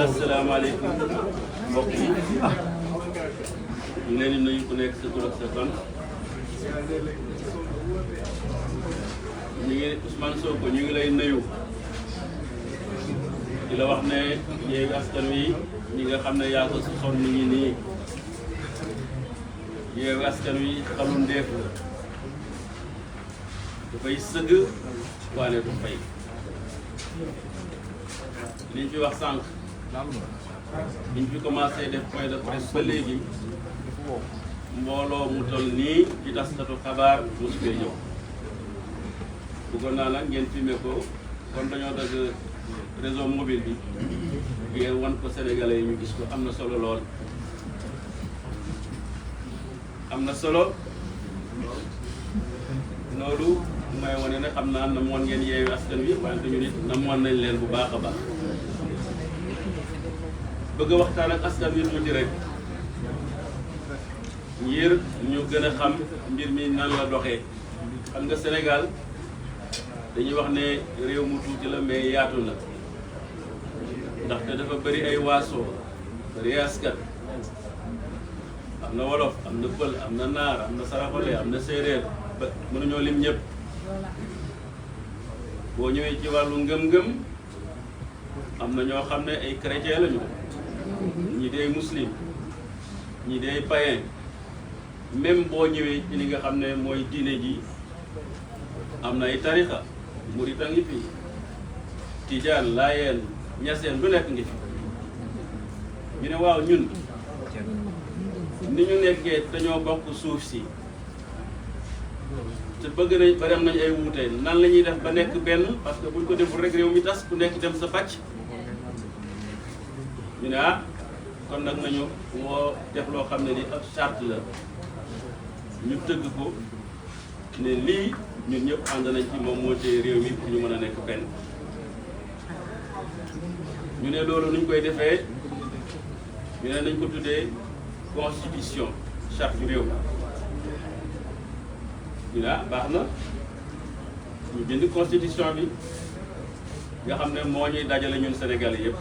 asalaamaaleykum mbokk yi ñu leen di nuyu ku nekk sa tur ak sa sant ñu ngi Ousmane Sonko ñu ngi lay nuyu di la wax ne Yewwi Askan Wi ñi nga xam ne yaa ko soxoon nit ñi nii Yewwi Askan Wi xamul ndeef la dafay sëgg waane du fay liñ fi wax sànq biñ fi commencé def point de presse ba léegi mbooloo mu toll nii ci taskatu xabaar mosu fee ñëw bëggoon naa nag ngeen filmé ko kon dañoo dagg réseau mobile bi ngeen wan ko sénégalais yi ñu gis ko am na solo lool am na solo loolu may wane ne xam naa namoon ngeen Yewwi Askan Wi wante ñu nit namoon nañ leen bu baax a baax bëgg a waxtaan ak askan wi tuuti rek ngir ñu gën a xam mbir mi nan la doxee xam nga Sénégal dañuy wax ne réew mu tuuti la mais yaatu na ndaxte dafa bëri ay waaso bëri askan am na wolof am na pël am na naar am na saraxole am na séeréer ba mënuñoo lim ñëpp boo ñëwee ci wàllu ngëm-ngëm am na ñoo xam ne ay chrétien lañu ñi dee muslim ñi dee païen même boo ñëwee ci li nga xam ne mooy diine ji am na ay tarixa murit a ngi fi tijaan laayeen ñaseen lu nekk ngi fi ñu ne waaw ñun ni ñu nekkee dañoo bokk suuf si te bëgg nañ bari am nañ ay wuute nan la ñuy def ba nekk benn parce que buñ ko deful rek réew mi tas ku nekk dem sa pàcc ñu ne ah kon nag nañu moo def loo xam ne ni ab charte la ñu tëgg ko ne lii ñun ñëpp ànd nañ ci moom moo téye réew mi pour ñu mën a nekk benn ñu ne loolu nuñ koy defee ñu ne nañ ko tuddee constitution charte réew ñu ne ah baax na ñu bind constitution bi nga xam ne moo ñuy dajale ñun Sénégalais yëpp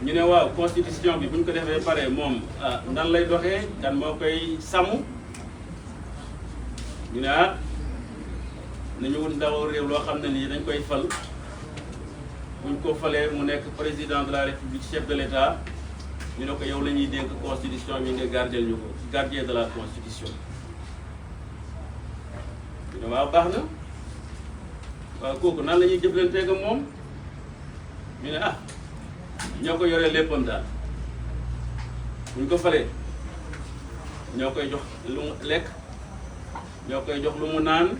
ñu ne waaw constitution bi bu ñu ko defee pare moom nan lay doxee kan moo koy sàmm ñu ne ah nañu wut ndaw réew loo xam ne nii dañ koy fal buñ ko falee mu nekk président de la république chef de l'état ñu ne ko yow la ñuy dénk constitution bi nga gardien ñu ko gardien de la constitution ñu ne waaw baax na waaw kooku nan la ñuy jëflanteeg ak moom ñu ne ah ñoo ko yoree léppam daal bu ñu ko falee ñoo koy jox lu mu lekk ñoo koy jox lu mu naan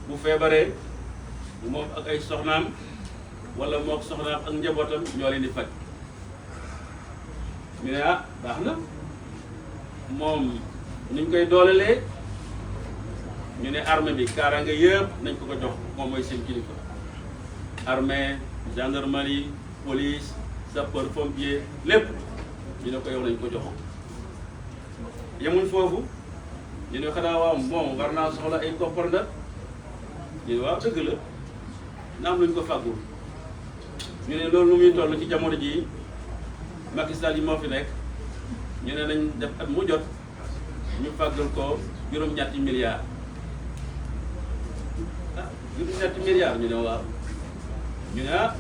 bu feebaree moom ak ay soxnaam wala mook soxnaam ak njabootam ñoo leen di faj ñu ne ah baax na moom niñ koy doolelee ñu ne armée bi kaaraange yëpp nañ ko jox moom mooy seen kilifa armée gendarmerie police sapeur pompier lépp ñu ne ko yow lañ ko jox yemuñ foofu ñu ne xanaa waaw bon war naa soxla ay koppar nag ñu ne waaw dëgg la na am luñ ko fàggul ñu ne loolu lu muy toll ci jamono jii Macky Sall yi moo fi nekk ñu ne nañ def at mu jot ñu fàggal ko juróom-ñetti milliards ah juróom-ñetti milliards ñu ne waaw ñu ne ah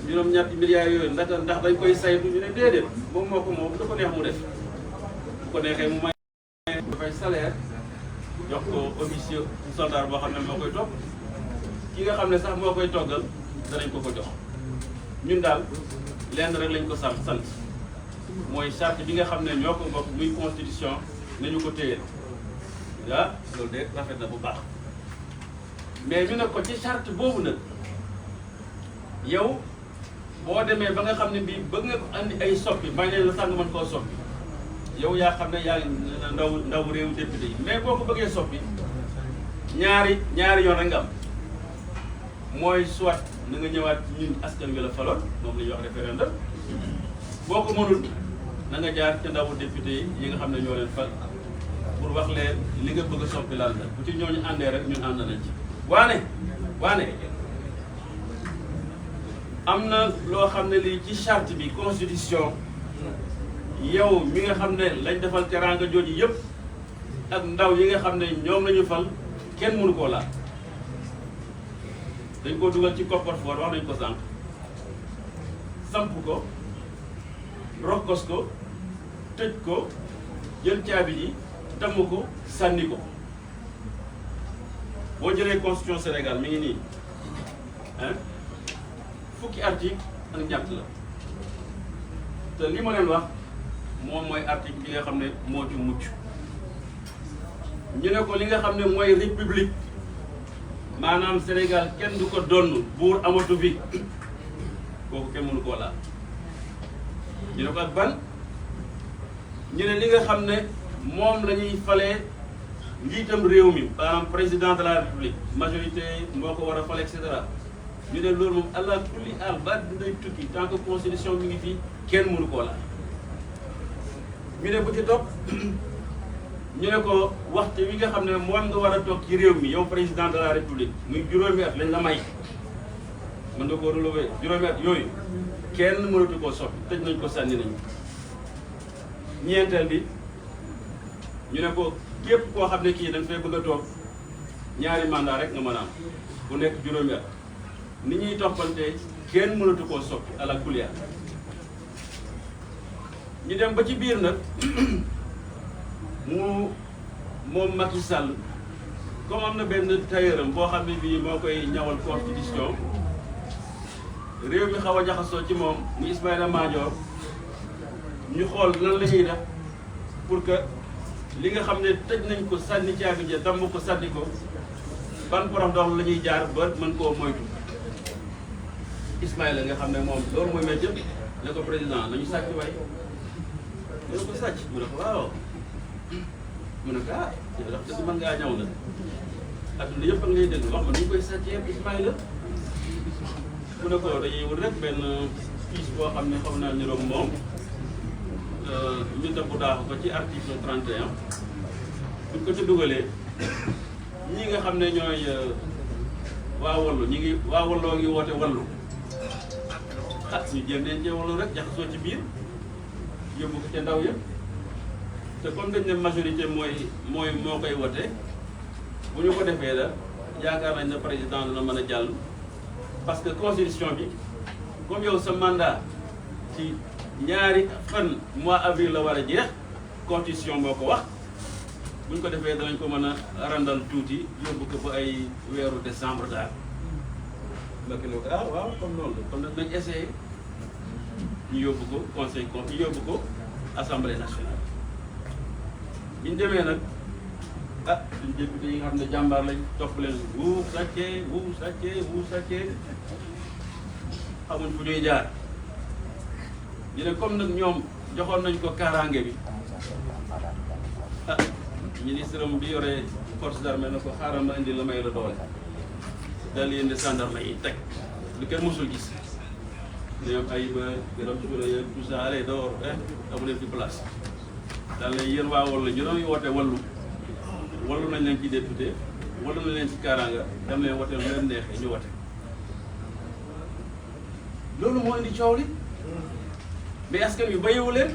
juróom-ñetti milliards yooyu ndax dañ koy saytu ñu ne déedéet moom moo ko moom da ko neex mu def bu ko neexee mu may dafay salaire jox ko officier soldat boo xam ne moo koy topp ki nga xam ne sax moo koy toggal danañ ko jox ñun daal lenn rek lañ ko sant mooy charte bi nga xam ne ñoo ko bokk muy constitution nañu ko téye ah loolu de rafet na bu baax mais ñu ne ko ci charte boobu nag yow boo demee ba nga xam ne bii bëgg nga ko andi ay soppi may ne la sax nga mën koo soppi yow yaa xam ne yaa ngi ndaw réewu député yi mais boo ko bëggee soppi ñaari yoon rek nga am mooy soit na nga ñëwaat ñun askan wi la faloon moom la ñuy wax référendum boo ko mënul na nga jaar ca ndawu député yi nga xam ne ñoo leen fal pour wax leen li nga bëgg a soppi lan la bu ci ñooñu àndee rek ñun ànd nañ ci. waane am na loo xam ne lii ci charte bi constitution yow mi nga xam ne lañ defal teraanga jooju yëpp ak ndaw yi nga xam ne ñoom lañu fal kenn mënu koo laal. dañ ko dugal ci coffre-fort wax nañ ko sànq samp ko rokkos ko tëj ko jël caabi ji damm ko sànni ko boo jëlee constitution Sénégal mi ngi nii ah fukki article ak ñett la te li ma leen wax moom mooy article bi nga xam ne moo ci mucc ñu ne ko li nga xam ne mooy république maanaam Sénégal kenn du ko donn buur amatu fi kooku kenn mënu koo laal ñu ne ko ak ban ñu ne li nga xam ne moom la ñuy falee njiitam réew mi maanaam président de la république majorité moo ko war a fale et cetera ñu ne loolu moom allah kulli aal ba dinay tukki tant que constitution mi ngi fii kenn mënu koo laal ñu ne bu ci topp ñu ne ko waxtu wi nga xam ne moom nga war a toog ci réew mi yow président de la république muy juróomi at lañ la may mën nga koo relever juróomi at yooyu kenn mënatu koo soppi tëj nañ ko sànni nañ ñeenteel bi ñu ne ko képp koo xam ne kii dañ fay bëgg a toog ñaari mandat rek nga mën a am bu nekk juróomi at ni ñuy toppante kenn mënatu koo soppi à la kuliya ñu dem ba ci biir nag moom Macky Sall comme am na benn tailleuram boo xam ne bii moo koy ñawal constitution réew mi xaw a jaxasoo ci moom mu Ismaïla Madior ñu xool lan la ñuy def pour que li nga xam ne tëj nañ ko sànni caabi ja damm ko sànni ko ban borom dox la ñuy jaar ba mën koo moytu Ismaïla nga xam ne moom loolu mooy métier ne ko président nañu sàcc waay mu ne ko sàcc mu ne ko waaw mu ne ko ah ndax dëgg mën ngaa ñaw la adduna yëpp a ngay dégg wax ma nu ñu koy sàccee Ismaïla mu ne ko dañuy wut rek benn fiche boo xam ne xaw naa niroog moom ñu def bu daaxu ko ci article 31 buñ ko ci dugalee ñi nga xam ne ñooy waa wallu ñi ngi waa walloo ngi woote wallu ah ñu jéem leen cee wallu rek jaxasoo ci biir yóbbu ko ca ndaw yëpp te comme dañ ne majorité moo koy wote bu ñu ko defee la yaakaar nañ ne président dina mën a jàll parce que constitution bi comme yow sa mandat ci ñaari fan mois avril la war a jeex constitution moo ko wax bu ñu ko defee danañ ko mën a randal tuuti yóbbu ko ba ay weeru décembre daal Macky ne ko ah waaw comme noonu la kon nag nañ essayé ñu yóbbu ko conseil ñu yóbbu ko assemblée nationale bi ñu demee nag ah suñ député yi nga xam ne jàmbaar lañ topp leen wu sàccee xamuñ fu ñuy jaar ñu ne comme nag ñoom joxoon nañ ko kaaraange bi ah ministre am bi yore force d'armée na ko xaaral ma indi la may la doole daal yéen de gendarme yi teg lu kenn mosul gis ñoom ay ba gërëm suula yéen tout ça allez dehors amu leen fi place daal ne yéen waa Wallu ñu doon woote wallu nañ leen ci député wallu nañ leen ci kaaraanga dem leen wote lu leen neexee ñu wote loolu moo indi coow li mais askan wi bayiwu leen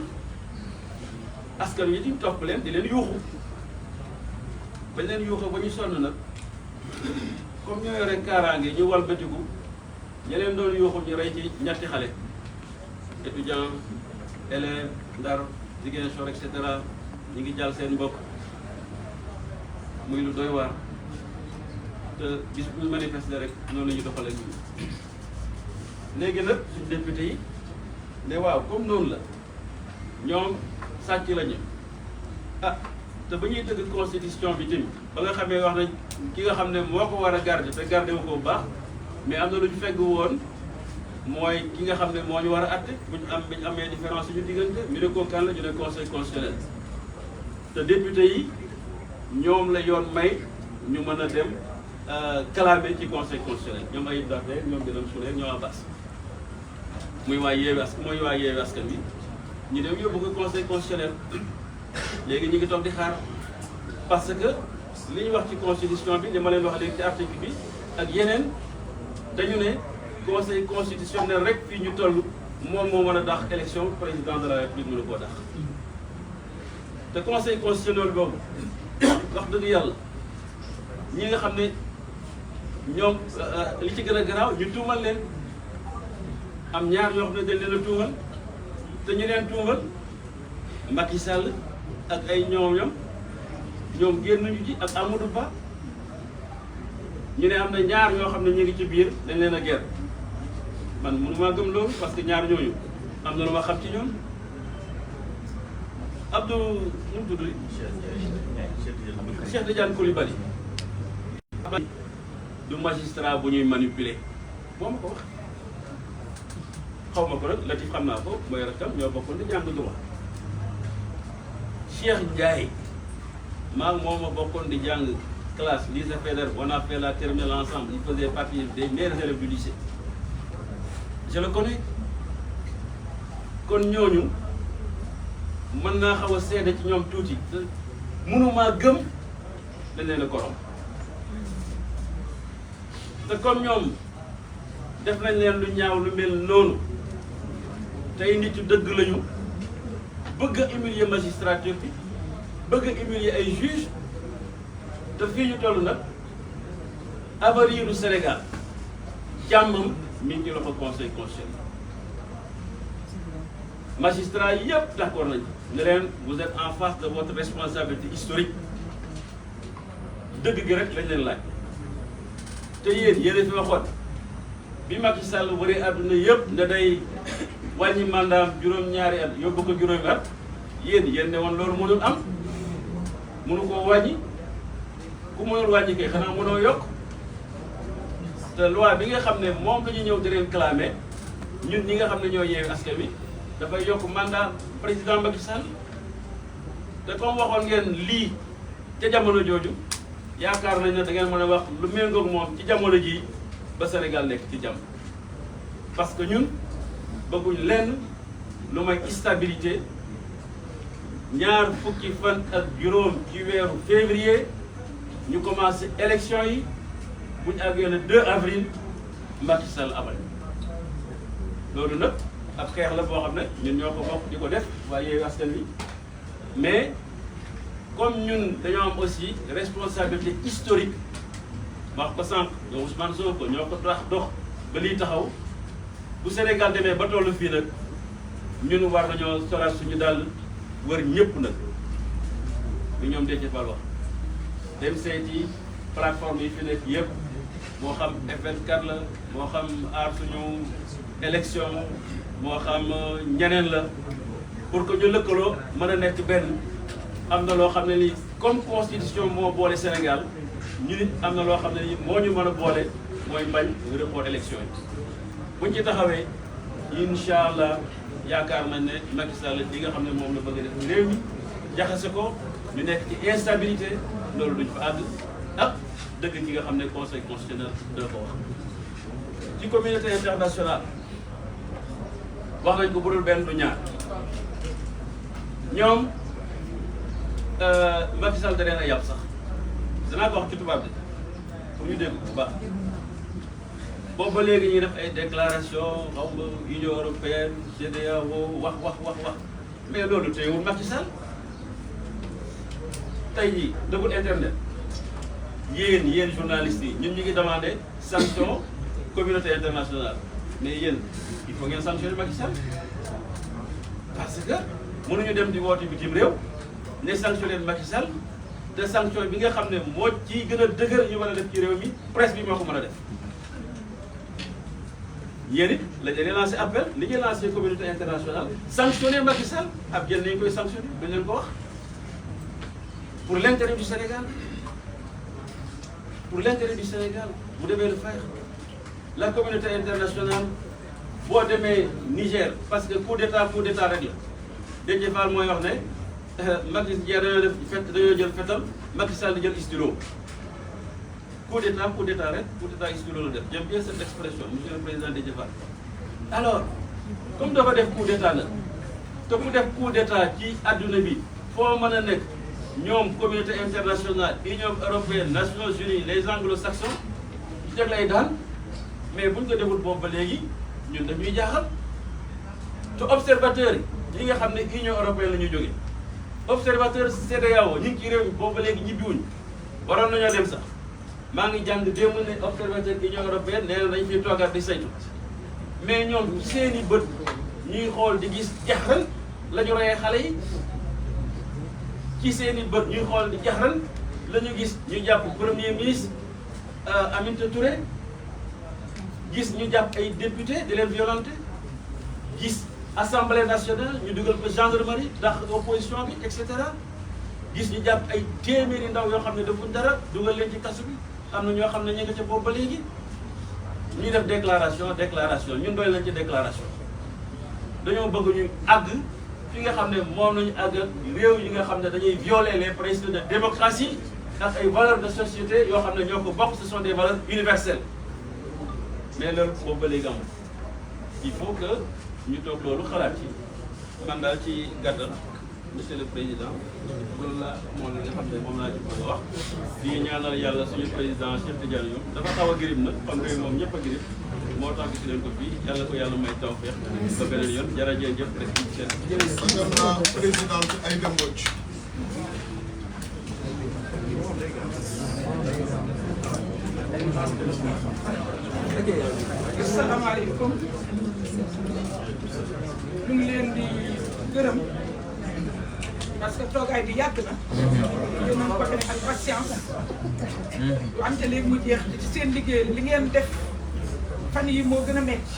askan wi di topp leen di leen yuuxu bañ leen yuuxu ba ñu sonn nag comme ñoo yore kaaraange ñu walbatiku ña leen doon yuuxu ñu rey ci ñetti xale étudiant élève Ndar Ziguinchor et cetera ñu ngi jàll seen mbokk muy lu doy waar te bis bu ñu manifester rek noonu la ñu doxalee ñu léegi nag suñu député yi ne waaw comme noonu la ñoom sàcc lañu ah te ba ñuy tëgg constitution bi tamit ba nga xamee wax nañ ki nga xam ne moo ko war a garder te garder wu ko bu baax mais am na lu ñu fegg woon mooy ki nga xam ne moo ñu war a atte bu ñu amee différence suñu diggante ñu ne ko kan la ñu ne conseil constitutionnel te député yi ñoom la yoon may ñu mën a dem clamer ci conseil constitutionnel ñoom Ayib Daffé ñoom Birame Souleye ñoom Abbas muy waa Yewwi Askan Wi ñu dem yóbbu ko conseil constitutionnel léegi ñu ngi toog di xaar parce que li ñu wax ci constitution bi li ma leen wax léegi ci article bi ak yeneen dañu ne conseil constitutionnel rek fii ñu toll moom moo mën a dàq élection président de la république mënu koo dàq te conseil constitutionnel boobu wax dëgg yàlla ñi nga xam ne ñoom li ci gën a garaaw ñu tuumal leen am ñaar ñoo xam ne dañ leen a tuumal te ñu leen tuumal Macky Sall ak ay ñoom génnuñu ci ak Amadou Ba ñu ne am na ñaar ñoo xam ne ñu ngi ci biir dañ leen a ger man mënu maa gëm loolu parce que ñaar ñooñu am na lu ma xam ci ñoom Abdou nu mu tudd Cheikh Tidiane Coulibaly du magistrat bu ñuy manipuler moo ma ko wax xaw ma ko nag Latif xam naa ko mooy rakkam ñoo bokkoon di jàng droit Cheikh Ndiaye maa moom ma bokkoon di jàng classe lycée fédéral on a fait la terminale ensemble il faisait partie des meilleurs élèves du lycée je le connais kon ñooñu mën naa xaw a seede ci ñoom tuuti te mënumaa gëm dañ leen a korom te comme ñoom def nañ leen lu ñaaw lu mel noonu tey nit yu dëgg lañu bëgg a humilier magistrature bi bëgg a humilier ay juge te fii ñu toll nag avenir du Sénégal jàmmam mi ngi ci loxo conseil constitutionnel magistrat yi yëpp d'accord nañ ne leen vous êtes en face de votre responsabilité historique dëgg gi rek lañ leen laaj te yéen a fi waxoon bi Macky Sall wëree àdduna yëpp ne day wàññi mandaam juróom-ñaari at yóbbu ko juróomi at yéen ne woon loolu mënul am mënu koo wàññi ku mënul wàññi kay xanaa mënoo yokk te loi bi nga xam ne moom la ñu ñëw di leen clamer ñun ñi nga xam ne ñoo Yewwi Askan Wi dafay yokk mandat président Macky Sall te comme waxoon ngeen lii ca jamono jooju yaakaar nañ ne da ngeen mën a wax lu méngoog moom ci jamono jii ba Sénégal nekk ci jàmm parce que ñun bëgguñ lenn lu may stabilité ñaar fukki fan ak juróom ci weeru février ñu commencé élection yi buñ àggee le 2 avril Macky Sall abal loolu nag ab xeex la boo xam ne ñun ñoo ko bokk di ko def waaye Yewwi Askan Wi mais comme ñun dañoo am aussi responsabilité historique wax ko sànq ñoo Ousmane Sonko ñoo ko tax dox ba lii taxaw bu Sénégal demee ba tollu fii nag ñun war nañoo solaat suñu dàll wër ñëpp nag lu ñoom Déthié Fall wax dem seeti plateforme yi fi nekk yëpp moo xam F24 la moo xam aar suñu élection moo xam ñeneen la pour que ñu lëkkaloo mën a nekk benn. am na loo xam ne ni comme constitution moo boole Sénégal ñu nit am na loo xam ne ni moo ñu mën a boole mooy bañ report élection yi buñ ci taxawee incha allah yaakaar nañ ne Macky Sall li nga xam ne moom la bëgg a def réew mi jaxase ko ñu nekk ci instabilité loolu duñ fa àgg ak dëgg gi nga xam ne conseil constitutionnel dina ko wax. ci communauté internationale wax nañ ko bu dul benn du ñaar ñoom. Macky Sall da leen a yàpp sax danaa ko wax ci tubaab bi pour ñu dégg bu baax boobu ba léegi ñuy def ay déclaration xaw nga Union européenne CEDEAO wax mais loolu teewul Macky Sall tey jii dëggul internet yéen journalistes yi ñun ñu ngi demandé sanction communauté internationale mais yéen il faut ngeen sanctionner Macky Sall parce que mënuñu dem di woote bitim réew. ne sanctionné Macky Sall te sanction bi nga xam ne moo ciy gën a dëgër ñu mën a def ci réew mi presse bi moo ko mën a def yéen it la ñu lancé appel li ñuy lancé communauté internationale sanctionné Macky Sall ab jël nañu koy sanctionné dañ leen ko wax pour l' intérêt du Sénégal vous devez le faire la communauté internationale boo demee Niger parce que coup d'état rek la Déthié Fall mooy wax ne Macky dañoo jël fetal Macky Sall di jël stylo coup d'état rek coup d'état stylo la def j'aime bien cette expression monsieur le président Déthié Fall alors comme dafa def coup d'état nag te ku def coup d'état ci adduna bi foo mën a nekk ñoom communauté internationale Union européenne Nations Unies les anglo-saxons jag lay daan mais buñ ko deful boobu ba léegi ñun dañuy jaaxal te observateurs yi nga xam ne Union européenne la ñuy jógee observateur CEDEAO ñu ngi ci réew mi boobu ba léegi ñibbiwuñ waroon nañoo dem sax maa ngi jàng démb ne observateur Union européenne nee na dañ fiy toogaat di saytu mais ñoom ci seen i bët ñuy xool di gis jaxran la ñu reyee xale yi ci seen i bët ñuy xool di jaxran la ñu gis ñu jàpp premier ministre Aminata Touré gis ñu jàpp ay député di leen violenté gis assemblée nationale ñu dugal ko gendarmerie ndax opposition bi et cetera gis ñu jàpp ay téeméeri ndaw yoo xam ne defuñ dara dugal leen ci kasu bi am na ñoo xam ne ñu nga ca boobu ba léegi ñuy def déclaration ñun doy lañ ci déclaration dañoo bëgg ñu àgg fi nga xam ne moom nañu àgg réew yi nga xam ne dañuy violer les principes de démocratie ak ay valeurs de société yoo xam ne ñoo ko bokk ce sont des valeurs universelles mais loolu boobu ba léegi amul il faut que ñu toog loolu xalaat ci man daal ci gàttal monsieur le président loolu la moom li nga xam ne moom laa ci bëgg a wax di ñaanal yàlla suñu président Cheikh Tidiane Youm dafa xaw a girib nag xam nga moom ñëpp a girib moo tax gis leen ko fii yàlla ko yàlla may tawfeex ba beneen yoon jërëjëf rek ci seen madame la présidente Aïda Mbodj. asalaamaaleykum ñu ngi leen di gërëm parce que toogaay bi yàgg na yéen a ko def ak patience wante léegi mu jeex ci seen liggéey li ngeen def fan yi moo gën a metti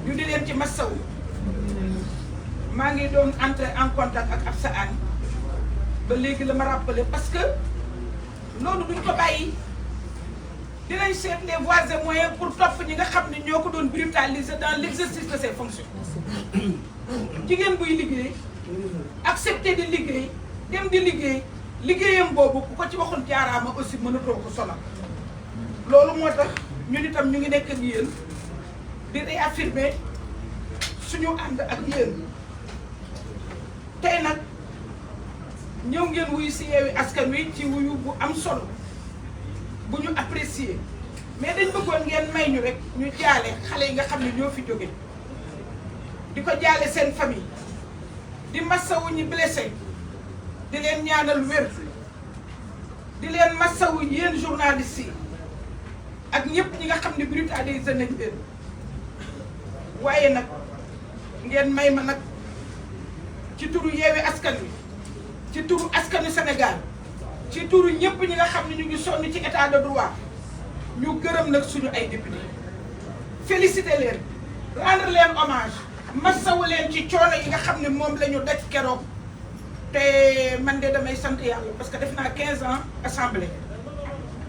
ñu di leen ci massaw maa ngi doon entrer en contact ak Absa Anne ba léegi la ma rappelé parce que loolu duñ ko bàyyi dinañ seet les voies et moyens pour topp ñi nga xam ne ñoo ko doon brutaliser dans l' exercice de ses fonctions jigéen buy liggéey accepter di liggéey dem di liggéey liggéeyam boobu ku ko ci waxul jaaraama aussi mënatoo ko sonal loolu moo tax ñun itam ñu ngi nekk ak yéen di réaffirmer suñu ànd ak yéen tey nag ñëw ngeen wuyu si Yewwi Askan Wi ci wuyu bu am solo bu ñu apprécier mais dañ bëggoon ngeen may ñu rek ñu jaale xale yi nga xam ne ñoo fi jóge di ko jaale seen famille di massawu ñi blessé di leen ñaanal wér di leen massawu yéen journalistes yi ak ñëpp ñi nga xam ne brutalisé nañ leen waaye nag ngeen may ma nag ci turu Yewwi Askan Wi ci turu askanu Sénégal ci turu ñëpp ñi nga xam ne ñu ngi sonn ci état de droit ñu gërëm nag suñu ay député féliciter leen rendre leen hommage massawu leen ci coono yi nga xam ne moom la ñu daj keroog te man de damay sant yàlla parce que def naa 15 ans assemblée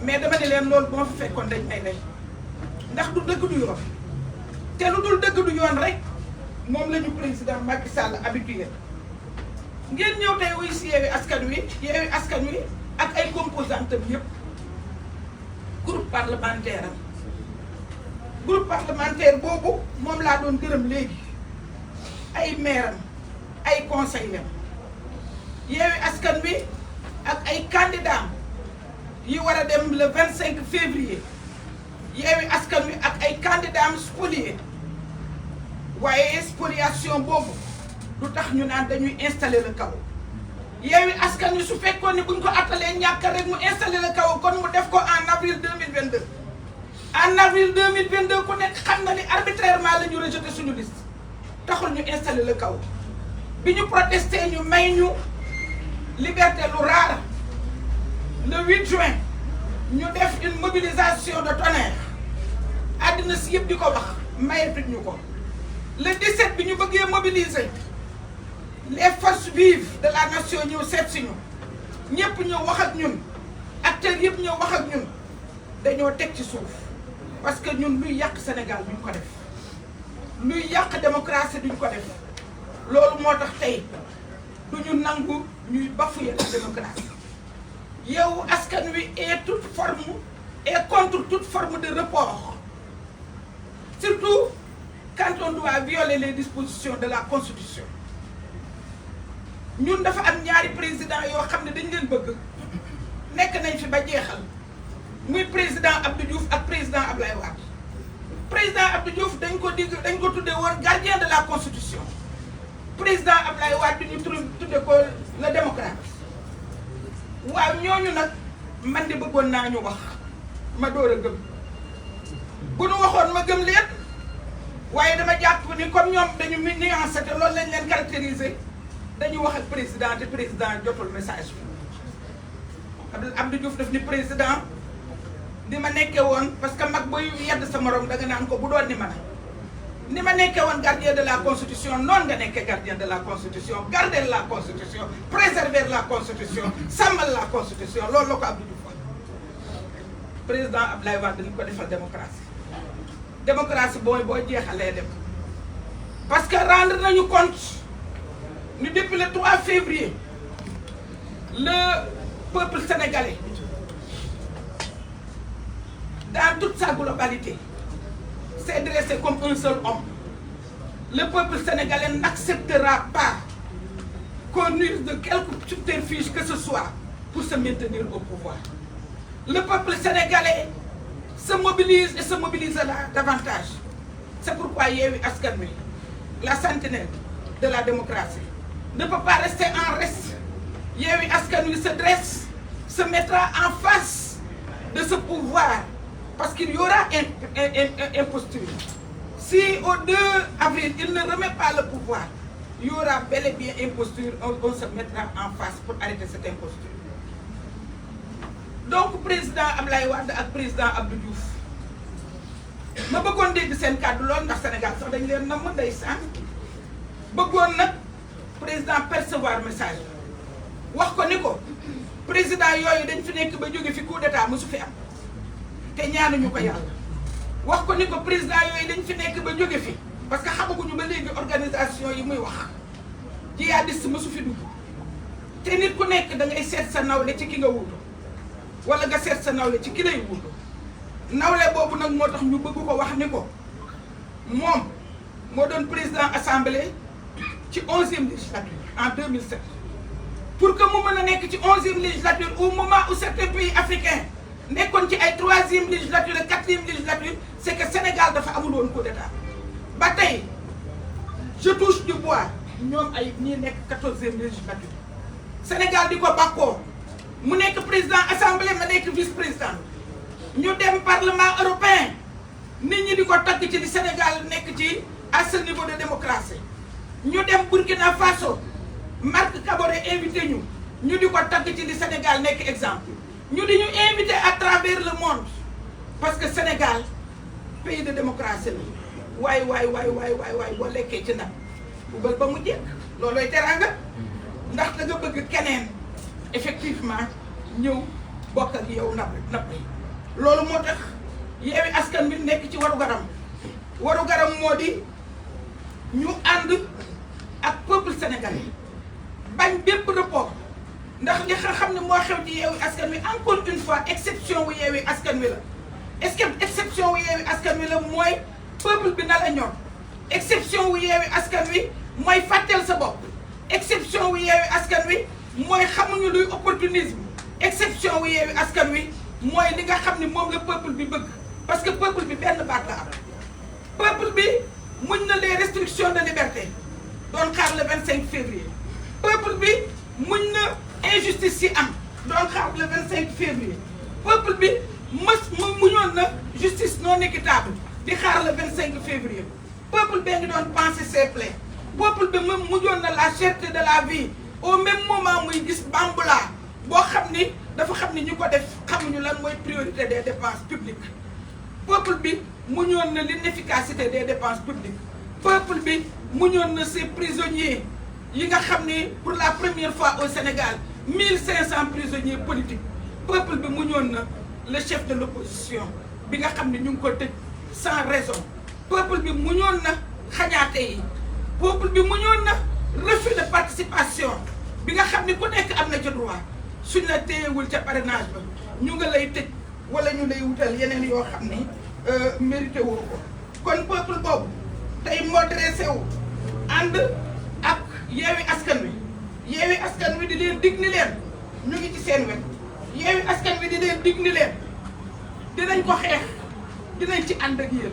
mais dama ne leen loolu bu ma fa fekkoon dañ may rey ndax du dëgg du yoon te lu dul dëgg du yoon rek moom la ñu président Macky Sall habitué ngeen ñëw tey wuy si Yewwi Askan Wi ak ay composantes am yëpp groupe parlementaire boobu moom laa doon gërëm léegi ay maire am ay conseillers Yewwi Askan Wi ak ay candidats yi war a dem le 25 février Yewwi Askan Wi ak ay candidats spoliés waaye spoliation boobu du tax ñu naan dañuy installer le chaos Yewwi Askan Wi su fekkoon ne buñ ko attalee ñàkk rek mu installer le chaos kon mu def ko en avril 2022 en avril 2022 ku nekk xam na ni arbitrairement la ñu rejeté suñu liste taxul ñu installer le chaos bi ñu protesté ñu may ñu liberté lu rare le 8 juin ñu def une mobilisation de tonnerre àddina si yëpp di ko wax mayetuñ ñu ko le 17 bi ñu bëggee mobiliser les forces vives de la nation ñëw seet si ñu ñëpp ñëw wax ak ñun acteurs yëpp ñëw wax ak ñun dañoo teg ci suuf parce que ñun luy yàq Sénégal duñ ko def luy yàq démocratie duñ ko def loolu moo tax tey duñu nangu ñuy bafouer la démocratie Yewwi Askan Wi est contre toute forme de report surtout quand on doit violer les dispositions de la Constitution ñun dafa am ñaari président yoo xam ne dañ leen bëgg nekk nañ fi ba jeexal muy président Abdou Diouf ak président Ablaye Wade président Abdou Diouf dañ ko tuddee woon gardien de la Constitution président Ablaye Wade ñu tuddee ko le démocrate waaw ñooñu nag man de bëggoon naa ñu wax ma door a gëm bu nu waxoon ma gëm leen waaye dama jàpp ni comme ñoom dañu nuancé te loolu lañ leen caractériser dañu wax ak président te président jotul message bi Abdou Diouf daf ni président ni ma nekkee woon parce que mag booy yedd sa morom danga naan ko bu doon ni ma nekkee woon gardien de la constitution noonu nga nekkee gardien de la constitution garder la constitution préserver la constitution sàmmal la constitution loolu la ko Abdou Diouf wax président Abdoulaye Wade dañu ko defal démocratie boo jeexalee dem parce que rendre nañu compte ni depuis le 3 février le peuple sénégalais dans toute sa globalité s'est dressé comme un seul homme. Le peuple sénégalais n'acceptera pas qu'on use de quelque subterfuge que ce soit pour se maintenir au pouvoir. Le peuple sénégalais se mobilise et se mobilisera davantage. C'est pourquoi Yewwi Askan Wi, la sentinelle de la démocratie, ne peut pas rester en reste. Yewwi Askan Wi se dresse, se mettra en face de ce pouvoir parce qu'il y aura imposture. Si au 2 avril, il ne remet pas le pouvoir, il y aura bel et bien imposture, on se mettra en face pour arrêter cette imposture. Donc, président Abdoulaye Wade ak président Abdou Diouf ma bëggoon dégg seen kàddu lool ndax Sénégal sax dañu leen namm ndeysaan bëggoon nag président percevoir message wax ko ni ko président yooyu dañ fi nekk ba jóge fi coup d'état mosu fi am te ñaanuñu ko yàlla wax ko ni ko président yooyu dañ fi nekk ba jóge fi parce que xamaguñu ba léegi organisation yi muy wax jihadiste mosu fi dugg te nit ku nekk da ngay seet sa nawle ci ki nga wuutu wala nga seet sa nawle ci ki lay wuutu nawle boobu nag moo tax ñu bëgg ko wax ni ko moom moo doon président assemblée ci 11e législature en 2007 pour que mu mën a nekk ci 11e législature au moment où certains pays africains nekkoon ci ay 3e législature ak 4e législature c'est que Sénégal dafa amul woon coup d'état ba tey je touche du bois ñoom ay ñii nekk 14e législature Sénégal di ko bàkkoo mu nekk président assemblée ma nekk vice président ñu dem parlement européen nit ñi di ko tagg ci li Sénégal nekk ci à ce niveau de démocratie ñu dem Burkina Faso Marc Kaboré invité ñu di ko tagg ci li Sénégal nekk exemple ñu di ñu invité à travers le monde parce que Sénégal pays de démocratie la waay boo lekkee ci ndab buggal ba mu jekk loolooy teraanga ndax da nga bëgg keneen effectivement ñëw bokk ak yow ndab loolu moo tax Yewwi Askan Wi nekk ci warugaram moo di ñu ànd ak peuple sénégalais bañ bépp report ndax li nga xam ne moo xew ci Yewwi Askan Wi encore une fois exception wu Yewwi Askan Wi la est-ce que exception wu Yewwi Askan Wi la mooy peuple bi na la ñor exception wu Yewwi Askan Wi mooy fàtteel sa bopp exception wu Yewwi Askan Wi mooy xamuñu luy opportunisme exception wu Yewwi Askan Wi mooy li nga xam ne moom la peuple bi bëgg parce que peuple bi benn baat la am peuple bi muñ na les restrictions de liberté doon xaar le 25 février peuple bi muñ na injustice yi am doon xaar le 25 février peuple bi muñoon na justice non équitable di xaar le 25 février peuple bi ngi doon penser ses plaies peuple bi même muñoon na la cherté de la vie au même moment muy gis bambula boo xam ni dafa xam ni ñu ko def xamuñu lan mooy priorité des dépenses publiques peuple bi muñoon na l'inefficacité des dépenses publiques peuple bi muñoon na ces prisonniers yi nga xam ni pour la première fois au Sénégal 1500 prisonniers politiques peuple bi muñoon na le chef de l'opposition bi nga xam ne ñu ngi ko tëj sans raison peuple bi muñoon na xañaate yi peuple bi muñoon na refus de participation bi nga xam ni ku nekk am na ci droit suñ la téyewul ca parrainage ba ñu nga lay tëj wala ñu lay wutal yeneen yoo xam ni mérité wu ko kon peuple boobu tey moo dressé wu ànd ak Yewwi Askan Wi di leen dig ni leen ñu ngi ci seen wet Yewwi Askan Wi di leen dig ni leen dinañ ko xeex dinañ ci ànd ak yéen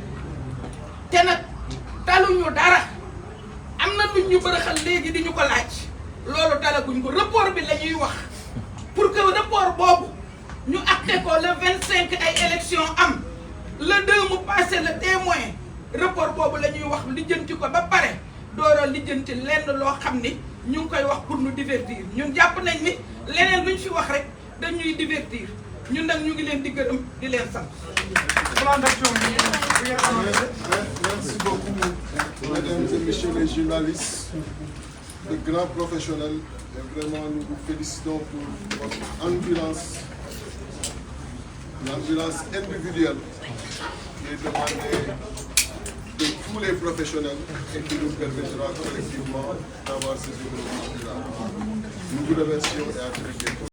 te nag taluñu dara am na luñ ñu bërëxal léegi di ñu ko laaj loolu talaguñ ko report bi la ñuy wax pour que report boobu ñu acté ko le 25 ay élection am le 2 mu passé le témoin report boobu la ñuy wax lijjanti ko ba pare doora lijjanti lenn loo xam ni ñu ngi koy wax pour nous divertir ñun jàpp nañ ni leneen luñ fi wax rek dañuy divertir ñun nag ñu ngi leen di gërëm di leen sant. Plan d'action bi Merci beaucoup, mesdames et messieurs les journalistes, de grands professionnels. Et vraiment, nous vous félicitons pour votre endurance, l'endurance individuelle qui est demandée de tous les professionnels et qui nous permettra collectivement d'avoir ces objectifs-là. Nous vous remercions et à très bientôt.